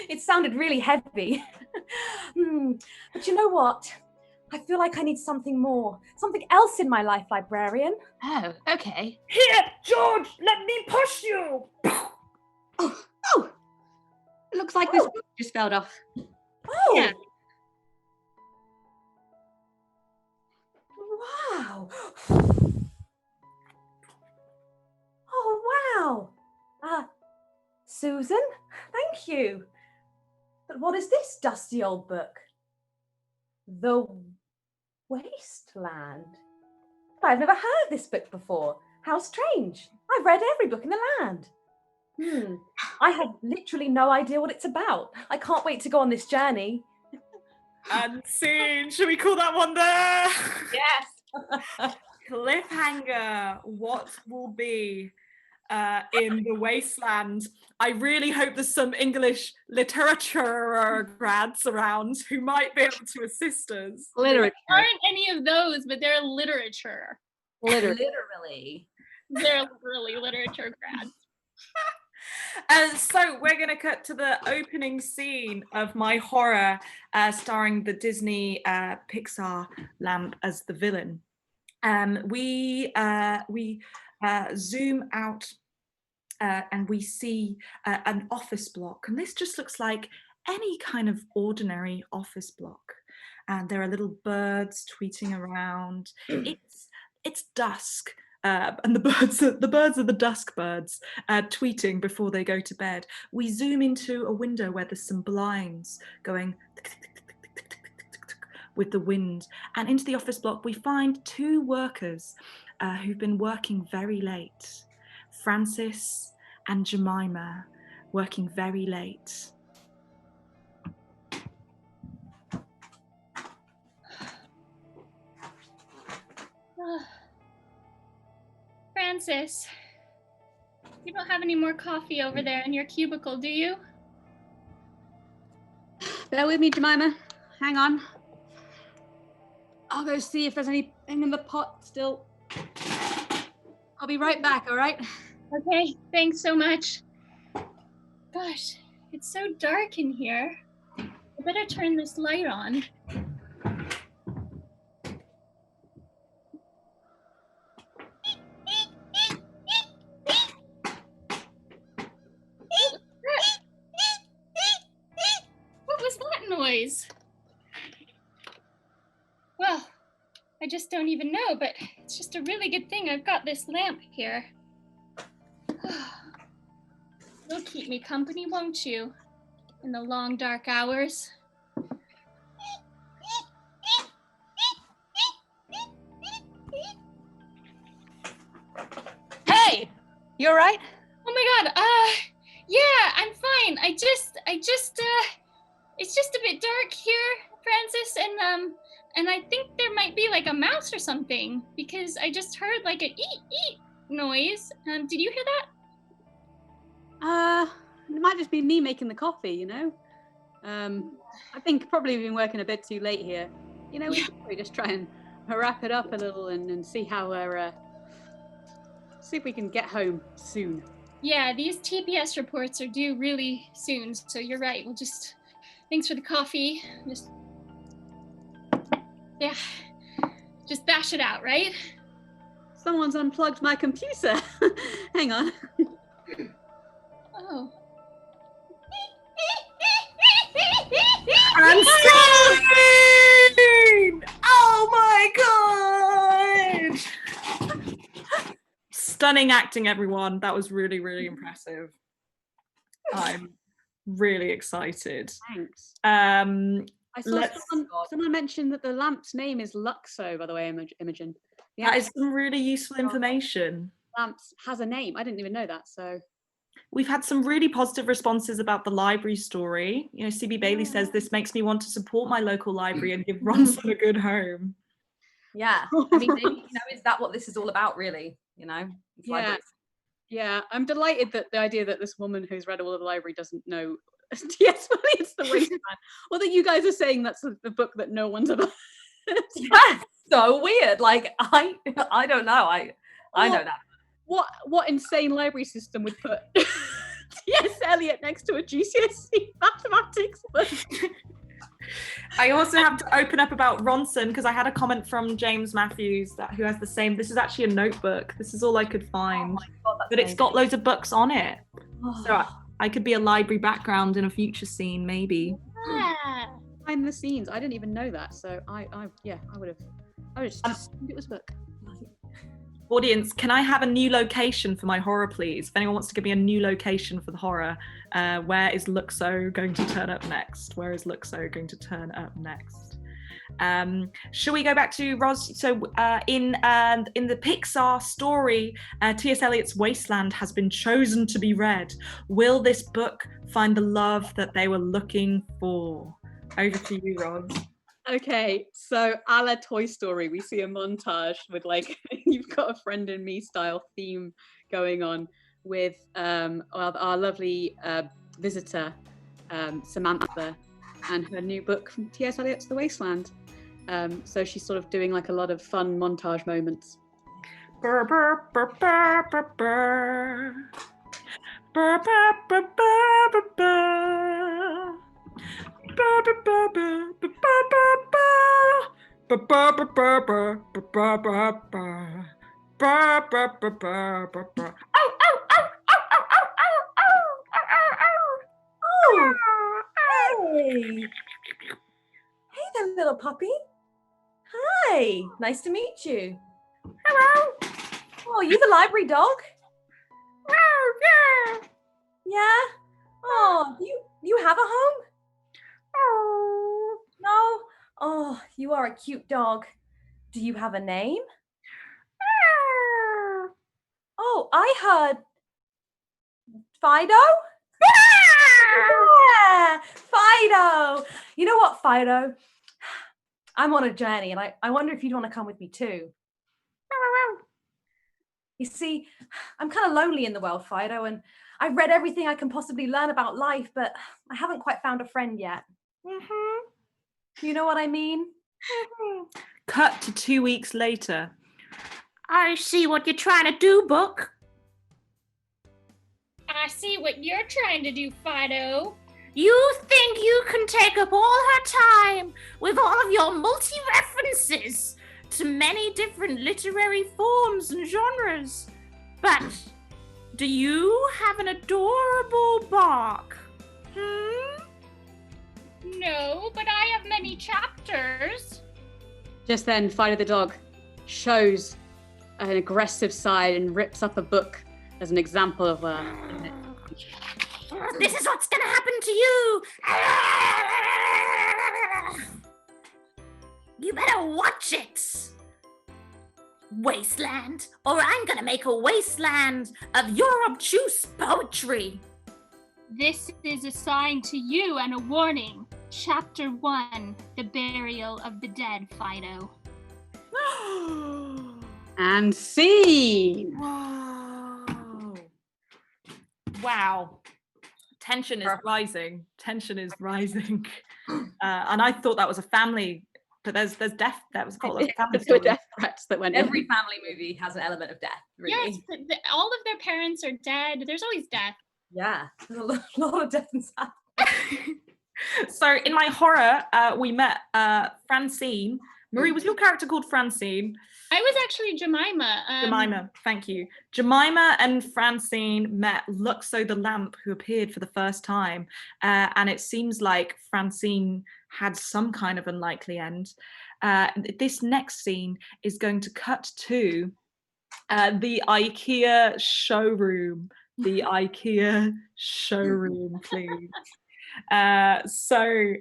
[SPEAKER 1] It sounded really heavy. But you know what? I feel like I need something more, something else in my life, librarian.
[SPEAKER 4] Oh, okay.
[SPEAKER 5] Here, George, let me push you.
[SPEAKER 4] Oh! It looks like this book just fell off.
[SPEAKER 1] Oh!
[SPEAKER 3] Yeah.
[SPEAKER 1] Wow! Oh, wow! Susan, thank you. But what is this dusty old book? The Wasteland. I've never heard of this book before. How strange. I've read every book in the land. I have literally no idea what it's about. I can't wait to go on this journey.
[SPEAKER 2] And scene. Should we call that one there?
[SPEAKER 1] Yes.
[SPEAKER 2] Cliffhanger. What will be in the Wasteland? I really hope there's some English literature grads around who might be able to assist us.
[SPEAKER 4] Literature.
[SPEAKER 3] There aren't any of those, but they're literature.
[SPEAKER 1] Literally.
[SPEAKER 3] They're literally literature grads.
[SPEAKER 2] So we're going to cut to the opening scene of My Horror, starring the Disney Pixar lamp as the villain. We zoom out and we see an office block, and this just looks like any kind of ordinary office block. And there are little birds tweeting around. It's dusk. And the birds are the dusk birds tweeting before they go to bed. We zoom into a window where there's some blinds going with the wind. And into the office block, we find two workers who've been working very late. Francis and Jemima working very late.
[SPEAKER 3] Francis, you don't have any more coffee over there in your cubicle, do you?
[SPEAKER 4] Bear with me, Jemima. Hang on. I'll go see if there's anything in the pot still. I'll be right back, all right?
[SPEAKER 3] Okay, thanks so much. Gosh, it's so dark in here. I better turn this light on. What was that noise? Well, I just don't even know, but it's just a really good thing I've got this lamp here. You'll keep me company, won't you? In the long, dark hours.
[SPEAKER 4] Hey! You all right?
[SPEAKER 3] Oh my god, yeah, I'm fine. It's just a bit dark here, Francis, and I think there might be like a mouse or something, because I just heard like an eat noise. Did you hear that?
[SPEAKER 4] It might just be me making the coffee, you know? I think probably we've been working a bit too late here. You know, we should probably just try and wrap it up a little and see how we're, see if we can get home soon.
[SPEAKER 3] Yeah, these TPS reports are due really soon, so you're right. We'll just, thanks for the coffee. Just bash it out, right?
[SPEAKER 4] Someone's unplugged my computer. Hang on.
[SPEAKER 3] Oh.
[SPEAKER 2] And scene! Oh my god! Stunning acting, everyone. That was really, really impressive. I'm really excited.
[SPEAKER 4] Thanks.
[SPEAKER 2] I
[SPEAKER 4] saw someone mentioned that the lamp's name is Luxo, by the way, Imogen. Yeah,
[SPEAKER 2] that is some really useful information.
[SPEAKER 4] Lamp has a name. I didn't even know that, so.
[SPEAKER 2] We've had some really positive responses about the library story. You know, CB Bailey says this makes me want to support my local library and give Ronson a good home.
[SPEAKER 1] Yeah, I mean, maybe, you know, is that what this is all about, really? You know, it's libraries.
[SPEAKER 4] Yeah, I'm delighted that the idea that this woman who's read all of the library doesn't know. Yes, it's the Wasteland. Or that you guys are saying that's the book that no one's about.
[SPEAKER 1] Yeah, so weird. Like I don't know. I know that.
[SPEAKER 4] What insane library system would put T.S. Eliot next to a GCSE mathematics book?
[SPEAKER 2] I also have to open up about Ronson because I had a comment from James Matthews who has the same. This is actually a notebook. This is all I could find.
[SPEAKER 1] Oh my God, that's
[SPEAKER 2] but it's got loads of books on it.
[SPEAKER 1] amazing.
[SPEAKER 2] So I could be a library background in a future scene, maybe.
[SPEAKER 3] Yeah.
[SPEAKER 4] Behind the scenes, I didn't even know that. So I would have just assumed it was a book.
[SPEAKER 2] Audience, can I have a new location for my horror, please? If anyone wants to give me a new location for the horror, where is Luxo going to turn up next? Where is Luxo going to turn up next? Shall we go back to Ros? So in the Pixar story, T.S. Eliot's Wasteland has been chosen to be read. Will this book find the love that they were looking for? Over to you, Ros.
[SPEAKER 4] Okay, so a la Toy Story, we see a montage with like You've Got a Friend in Me style theme going on with our lovely visitor, Samantha, and her new book from T.S. Eliot's The Wasteland. So she's sort of doing like a lot of fun montage moments.
[SPEAKER 2] Burr, burr, burr, burr, burr, burr. Burr, burr, burr, burr, burr, burr. Burr, burr, burr, burr, burr, burr, burr. Burr, burr, burr, burr, burr, burr, burr, burr. Burr, burr, burr, burr, burr, burr. Ow, ow, ow, ow, ow, ow, ow, ow, ow, ow, ow.
[SPEAKER 1] Hey. Hey there, little puppy. Hi. Nice to meet you.
[SPEAKER 2] Hello.
[SPEAKER 1] Oh, you the library dog?
[SPEAKER 2] Oh, yeah.
[SPEAKER 1] Yeah? Oh, you have a home?
[SPEAKER 2] Oh.
[SPEAKER 1] No? Oh, you are a cute dog. Do you have a name? Oh, I heard Fido? Yeah, Fido. You know what, Fido? I'm on a journey and I wonder if you'd want to come with me too. You see, I'm kind of lonely in the world, Fido, and I've read everything I can possibly learn about life, but I haven't quite found a friend yet. You know what I mean?
[SPEAKER 2] Cut to 2 weeks later.
[SPEAKER 6] I see what you're trying to do, Book.
[SPEAKER 3] I see what you're trying to do, Fido.
[SPEAKER 6] You think you can take up all her time with all of your multi-references to many different literary forms and genres. But do you have an adorable bark?
[SPEAKER 3] No, but I have many chapters.
[SPEAKER 4] Just then, Fido the dog shows an aggressive side and rips up a book as an example of
[SPEAKER 6] This is what's gonna happen to you! You better watch it! Wasteland, or I'm gonna make a wasteland of your obtuse poetry.
[SPEAKER 3] This is a sign to you and a warning. Chapter 1, The Burial of the Dead, Fido.
[SPEAKER 4] and scene.
[SPEAKER 2] Whoa. Wow. Tension is rising. Tension is rising. And I thought that was a family, but there's death. That was called a family
[SPEAKER 4] The
[SPEAKER 2] story.
[SPEAKER 4] death threats that went
[SPEAKER 1] Every
[SPEAKER 4] in.
[SPEAKER 1] family movie has an element of death, really.
[SPEAKER 3] Yes, but all of their parents are dead. There's always death.
[SPEAKER 1] Yeah, there's a lot of death and sad.
[SPEAKER 2] So in my horror, we met Francine. Marie, was your character called Francine?
[SPEAKER 3] I was actually Jemima.
[SPEAKER 2] Jemima, thank you. Jemima and Francine met Luxo the lamp, who appeared for the first time. And it seems like Francine had some kind of unlikely end. This next scene is going to cut to the IKEA showroom. The IKEA showroom, please. So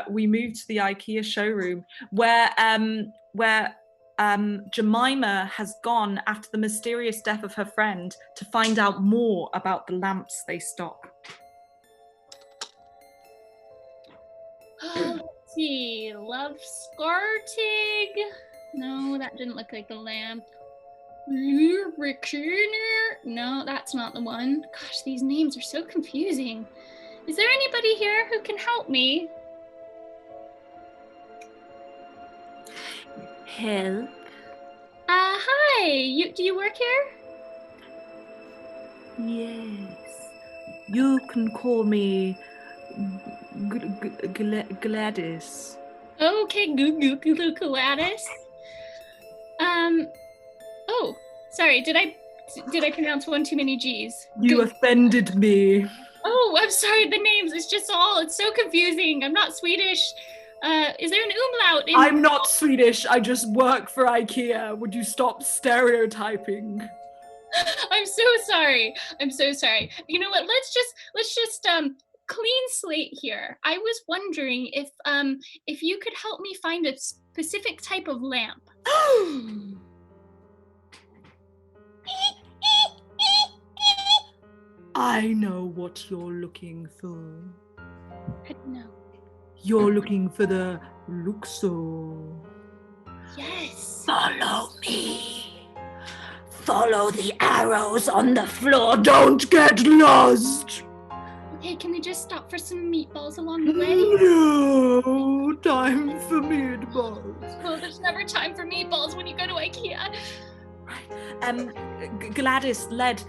[SPEAKER 2] we moved to the IKEA showroom where Jemima has gone after the mysterious death of her friend to find out more about the lamps they stock.
[SPEAKER 3] Let's see. Love Scartig. No, that didn't look like the lamp. No, that's not the one. Gosh, these names are so confusing. Is there anybody here who can help me?
[SPEAKER 6] Help?
[SPEAKER 3] Hi. Do you work here?
[SPEAKER 6] Yes. You can call me Gladys.
[SPEAKER 3] Okay, Gladys. Oh, sorry. Did I pronounce one too many G's?
[SPEAKER 2] You offended me.
[SPEAKER 3] Oh, I'm sorry. The names. It's so confusing. I'm not Swedish. Is there an umlaut?
[SPEAKER 2] I'm not Swedish. I just work for IKEA. Would you stop stereotyping?
[SPEAKER 3] I'm so sorry. You know what? Let's just clean slate here. I was wondering if you could help me find a specific type of lamp.
[SPEAKER 2] I know what you're looking for.
[SPEAKER 3] I don't know.
[SPEAKER 2] You're looking for the Luxor.
[SPEAKER 3] Yes.
[SPEAKER 6] Follow me. Follow the arrows on the floor. Don't get lost.
[SPEAKER 3] Okay, can we just stop for some meatballs along the way?
[SPEAKER 2] No time for meatballs.
[SPEAKER 3] Oh, there's never time for meatballs when you go to IKEA.
[SPEAKER 2] Gladys led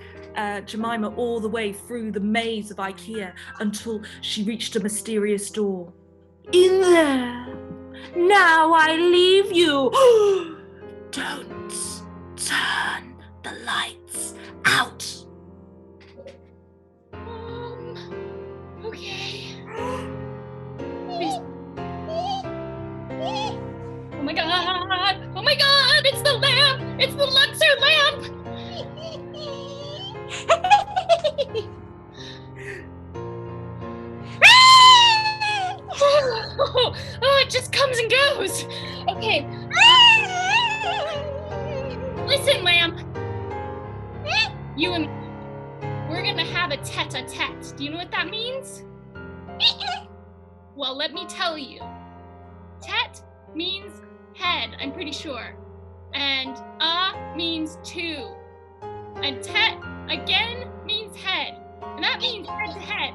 [SPEAKER 2] Jemima all the way through the maze of IKEA until she reached a mysterious door. In there. Now I leave you.
[SPEAKER 6] Don't turn the lights out.
[SPEAKER 3] Okay. Oh my god! Oh my god! It's the lamp! It's the Luxor lamp! Oh, it just comes and goes. Okay. Listen, lamp. You and me, we're gonna have a tete-a-tete. Do you know what that means? Well, let me tell you. Tet means head, I'm pretty sure. And means two. And tet again means head. And that means head to head.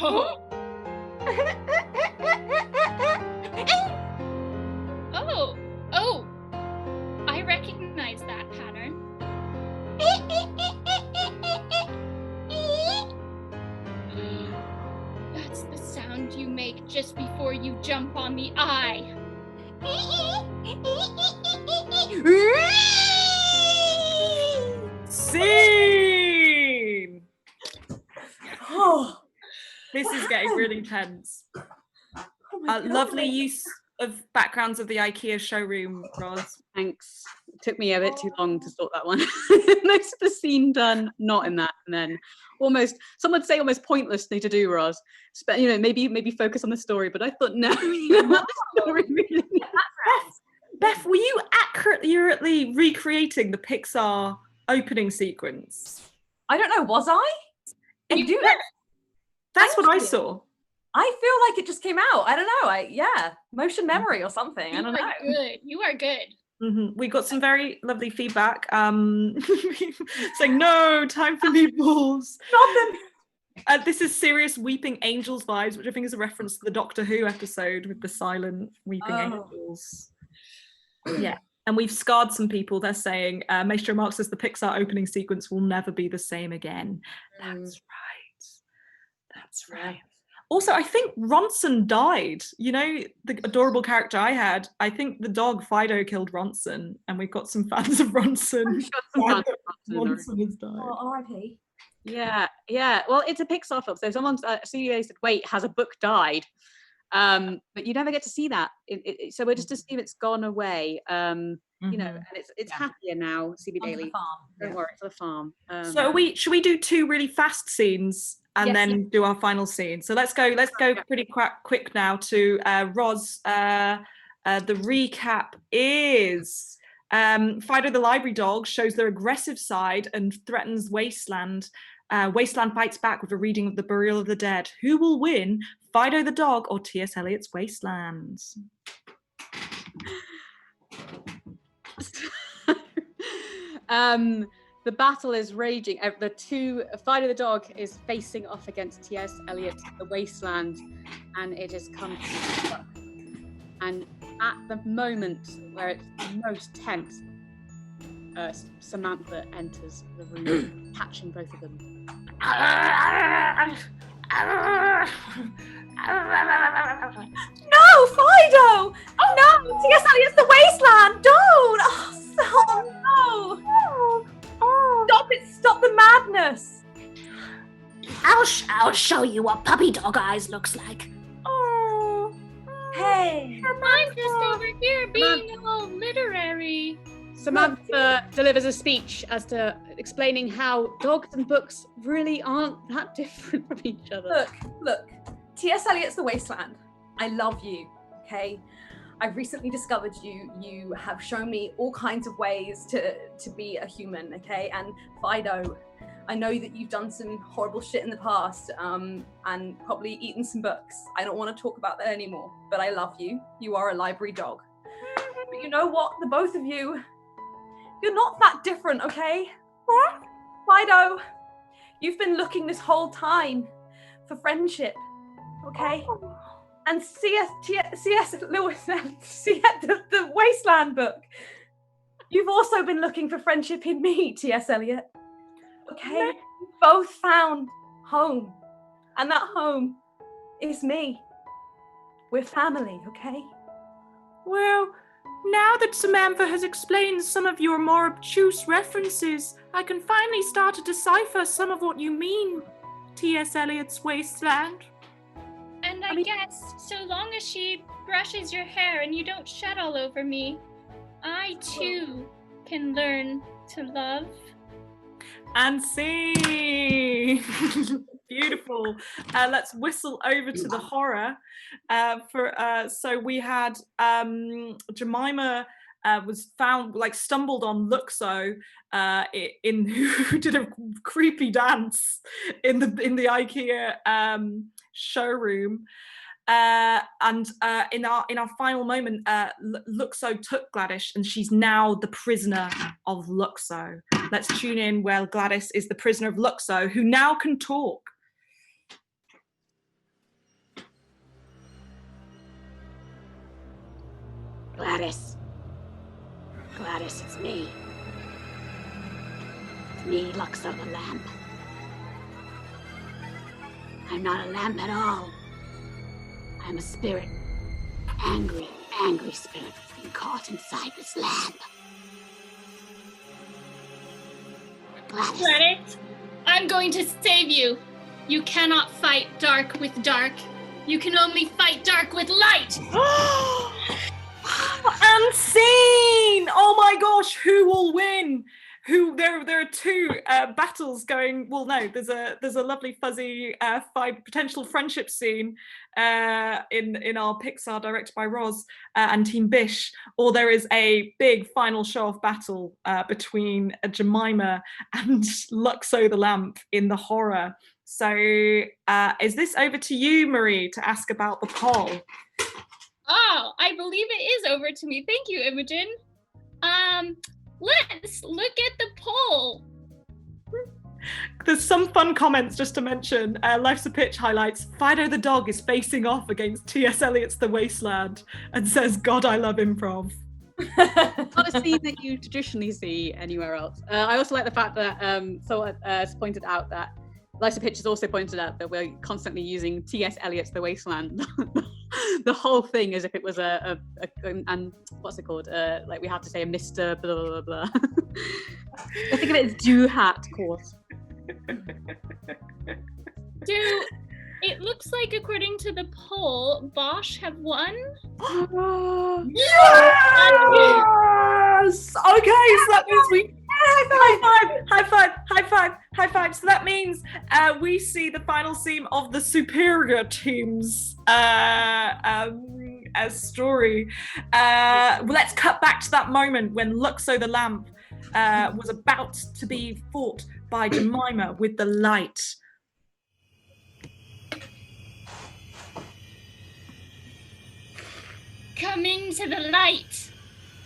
[SPEAKER 3] Oh. Oh. I recognize that pattern. That's the sound you make just before you jump on the eye.
[SPEAKER 2] Scene!
[SPEAKER 1] Oh,
[SPEAKER 2] This
[SPEAKER 1] What
[SPEAKER 2] is getting
[SPEAKER 1] happened?
[SPEAKER 2] really tense.
[SPEAKER 1] oh my God.
[SPEAKER 2] Lovely use of backgrounds of the IKEA showroom, Roz.
[SPEAKER 4] Thanks. It took me a bit too long to sort that one. Most of the scene done, not in that, and then some would say almost pointlessly to do, Roz. But maybe focus on the story. But I thought no, the story really.
[SPEAKER 2] Beth, were you accurately recreating the Pixar opening sequence?
[SPEAKER 1] I don't know, was I? I do.
[SPEAKER 2] That's what I
[SPEAKER 1] Thank you.
[SPEAKER 2] saw.
[SPEAKER 1] I feel like it just came out. I don't know. Motion memory or something. I don't know.
[SPEAKER 3] You are good.
[SPEAKER 2] Mm-hmm. We got some very lovely feedback saying no time for meatballs.
[SPEAKER 1] Nothing.
[SPEAKER 2] This is serious weeping angels vibes, which I think is a reference to the Doctor Who episode with the silent weeping angels. Yeah, and we've scarred some people. They're saying Maestro Mark says the Pixar opening sequence will never be the same again. That's right. Also, I think Ronson died. You know, the adorable character I had. I think the dog Fido killed Ronson, and we've got some fans of Ronson. Ronson has died.
[SPEAKER 1] Oh, R.I.P.
[SPEAKER 4] Yeah. Well, it's a Pixar film, so someone's studio said, "Wait, has a book died?" But you never get to see that. So we'll just assume it's gone away. And it's happier now. CB Daily. Don't worry, it's on the farm.
[SPEAKER 2] So should we do two really fast scenes and then do our final scene? So let's go pretty quick now to Roz. The recap is Fido the library dog shows their aggressive side and threatens Wasteland. Wasteland fights back with a reading of the Burial of the Dead. Who will win, Fido the dog or T.S. Eliot's Wasteland?
[SPEAKER 4] The battle is raging. Fido the dog is facing off against T.S. Eliot's The Wasteland, and it has come to and at the moment where it's most tense, Samantha enters the room, catching both of them.
[SPEAKER 1] No, Fido! Oh no! T.S. Eliot's The Wasteland! Don't! Oh no! Stop it! Stop the madness!
[SPEAKER 6] I'll show you what puppy dog eyes looks like.
[SPEAKER 1] Oh, hey!
[SPEAKER 3] I'm just over here being all literary.
[SPEAKER 4] Samantha delivers a speech as to explaining how dogs and books really aren't that different from each other.
[SPEAKER 1] Look. T.S. Eliot's The Wasteland. I love you, okay? I've recently discovered you. You have shown me all kinds of ways to be a human, okay? And Fido, I know that you've done some horrible shit in the past, and probably eaten some books. I don't want to talk about that anymore, but I love you. You are a library dog. But you know what? The both of you, you're not that different, okay? What? Fido, you've been looking this whole time for friendship, okay? And C.S. Lewis, the Wasteland book. You've also been looking for friendship in me, T.S. Eliot. Okay? We both found home. And that home is me. We're family, okay?
[SPEAKER 6] Well, now that Samantha has explained some of your more obtuse references, I can finally start to decipher some of what you mean, T.S. Eliot's Wasteland.
[SPEAKER 3] And I guess, so long as she brushes your hair and you don't shed all over me, I too can learn to love.
[SPEAKER 2] And sing. Beautiful. Let's whistle over to the horror. So we had Jemima was found, stumbled on Luxo, who did a creepy dance in the IKEA showroom. And in our final moment, Luxo took Gladys, and she's now the prisoner of Luxo. Let's tune in where Gladys is the prisoner of Luxo, who now can talk.
[SPEAKER 6] Gladys, it's me. It's me, Luxo the lamp. I'm not a lamp at all. I'm a spirit. Angry spirit that's been caught inside this lamp.
[SPEAKER 3] Gladys, I'm going to save you. You cannot fight dark with dark. You can only fight dark with light.
[SPEAKER 2] Unseen! Oh my gosh, who will win? There are two battles going. Well, no, there's a lovely fuzzy potential friendship scene in our Pixar, directed by Roz and Team Bish, or there is a big final show-off battle between Jemima and Luxo the lamp in the horror. So is this over to you, Marie, to ask about the poll?
[SPEAKER 3] Oh, I believe it is over to me. Thank you, Imogen. Let's look at the poll.
[SPEAKER 2] There's some fun comments just to mention. Life's a Pitch highlights Fido the dog is facing off against T.S. Eliot's The Wasteland and says, God, I love improv.
[SPEAKER 4] Not a scene that you traditionally see anywhere else. I also like the fact that it's pointed out that Life's a Pitch has also pointed out that we're constantly using T.S. Eliot's The Wasteland. The whole thing as if it was and what's it called? We have to say a Mr. blah blah blah blah. I think of it as do hat course.
[SPEAKER 3] It looks like, according to the poll, Bosch have won.
[SPEAKER 2] Yes! Okay, so that means we high five. So that means we see the final scene of the superior team's story. Let's cut back to that moment when Luxo the lamp was about to be fought by Jemima with the light.
[SPEAKER 3] Come into the light.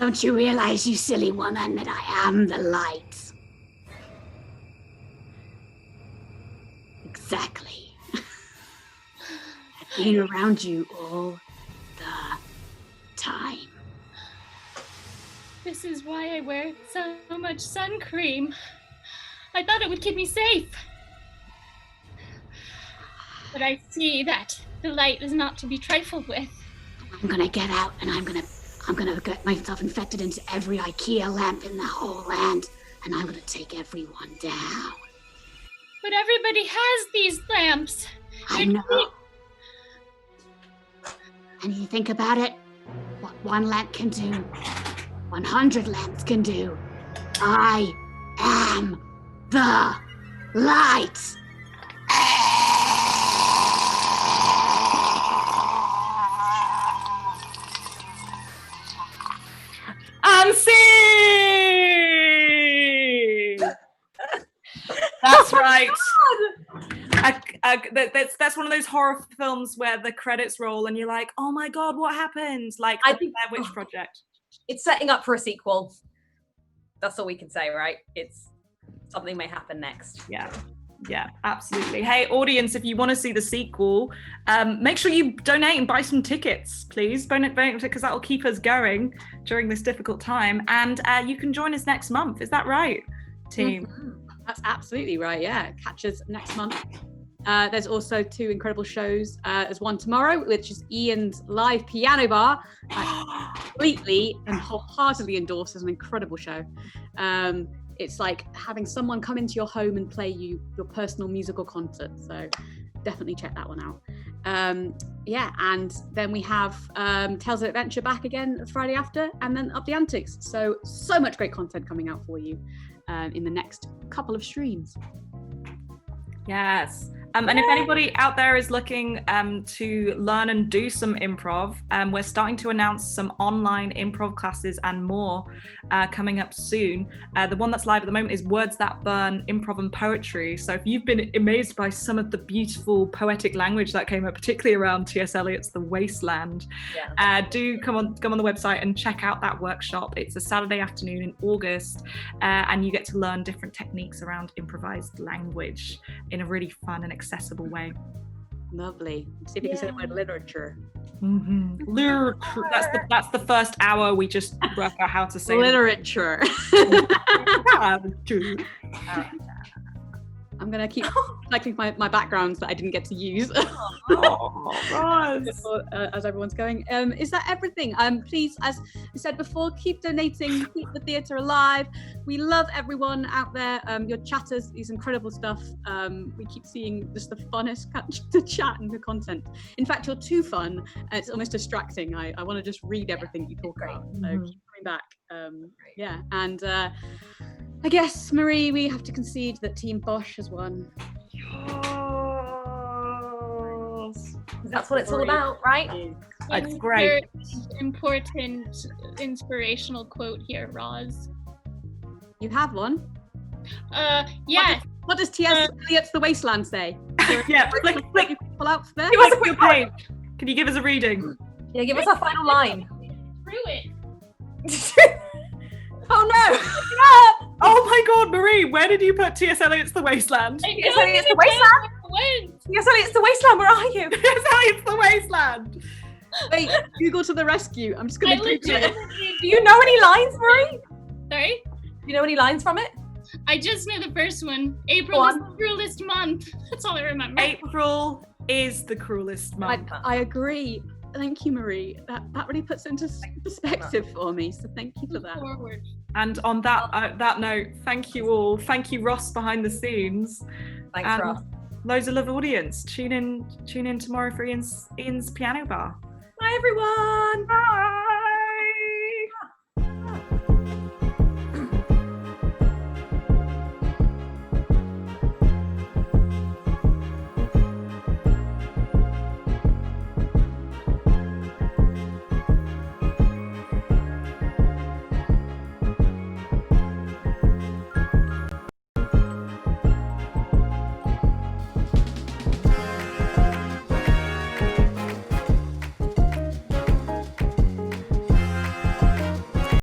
[SPEAKER 6] Don't you realize, you silly woman, that I am the light? Exactly. I've been around you all the time.
[SPEAKER 3] This is why I wear so much sun cream. I thought it would keep me safe. But I see that the light is not to be trifled with.
[SPEAKER 6] I'm gonna get out and I'm gonna get myself infected into every IKEA lamp in the whole land, and I'm gonna take everyone down.
[SPEAKER 3] But everybody has these lamps.
[SPEAKER 6] I know. And you think about it, what one lamp can do, 100 lamps can do. I am the light.
[SPEAKER 2] Unseen! That's right. That's one of those horror films where the credits roll and you're like, oh my god, what happened? Like
[SPEAKER 1] I
[SPEAKER 2] the
[SPEAKER 1] think
[SPEAKER 2] Blair Witch Project.
[SPEAKER 1] It's setting up for a sequel. That's all we can say, right? It's something may happen next.
[SPEAKER 2] Yeah, absolutely. Hey, audience, if you want to see the sequel, make sure you donate and buy some tickets, please. Donate because that will keep us going during this difficult time. And you can join us next month. Is that right, team?
[SPEAKER 4] Mm-hmm. That's absolutely right. Yeah, catch us next month. There's also 2 incredible shows. There's one tomorrow, which is Ian's live piano bar. I completely and wholeheartedly endorse as an incredible show. It's like having someone come into your home and play you your personal musical concert. So definitely check that one out. And then we have Tales of Adventure back again the Friday after, and then Up the Antics. So much great content coming out for you in the next couple of streams.
[SPEAKER 2] Yes. And if anybody out there is looking to learn and do some improv, we're starting to announce some online improv classes and more coming up soon. The one that's live at the moment is Words That Burn, Improv and Poetry. So if you've been amazed by some of the beautiful poetic language that came up, particularly around T.S. Eliot's The Wasteland, do come on the website and check out that workshop. It's a Saturday afternoon in August, and you get to learn different techniques around improvised language in a really fun and accessible way.
[SPEAKER 4] Lovely. See if you can say the word literature.
[SPEAKER 2] Mm-hmm. Literature. That's the first hour we just work out how to say
[SPEAKER 4] literature. I'm gonna keep collecting my backgrounds that I didn't get to use. As everyone's going. Is that everything? Please, as we said before, keep donating, keep the theatre alive. We love everyone out there. Your chatters, these incredible stuff. We keep seeing just the funnest to chat and the content. In fact, you're too fun. It's almost distracting. I want to just read everything you talk about. So keep coming back. And I guess, Marie, we have to concede that Team Bosch has won.
[SPEAKER 2] Yes.
[SPEAKER 1] That's what it's all about, right?
[SPEAKER 2] That's great.
[SPEAKER 3] Important inspirational quote here, Roz.
[SPEAKER 4] You have one?
[SPEAKER 3] Yes.
[SPEAKER 4] What does T.S. Eliot's The Wasteland say?
[SPEAKER 2] Yeah, flick.
[SPEAKER 4] Pull out there.
[SPEAKER 2] Give us a quick page. Can you give us a reading?
[SPEAKER 1] Yeah, give us our final line.
[SPEAKER 3] Through it.
[SPEAKER 1] Oh no!
[SPEAKER 2] Oh my god, Marie, where did you put T.S. Eliot's The Wasteland?
[SPEAKER 1] T.S. Eliot's The Wasteland? T.S. Eliot's The Wasteland, where are you?
[SPEAKER 2] T.S. Eliot's The Wasteland!
[SPEAKER 4] Wait, Google to the rescue. I'm just going to Google it.
[SPEAKER 1] Do you know any lines, Marie?
[SPEAKER 3] Sorry?
[SPEAKER 1] Do you know any lines from it?
[SPEAKER 3] I just know the first one. April is the cruelest month. That's all I remember.
[SPEAKER 2] April is the cruelest month.
[SPEAKER 4] I agree. Thank you, Marie. That really puts it into perspective for me. So thank you for that.
[SPEAKER 3] Forward.
[SPEAKER 2] And on that note, thank you all. Thank you, Ross, behind the scenes.
[SPEAKER 1] Thanks,
[SPEAKER 2] and
[SPEAKER 1] Ross.
[SPEAKER 2] Loads of love, audience. Tune in tomorrow for Ian's piano bar.
[SPEAKER 1] Bye, everyone.
[SPEAKER 2] Bye.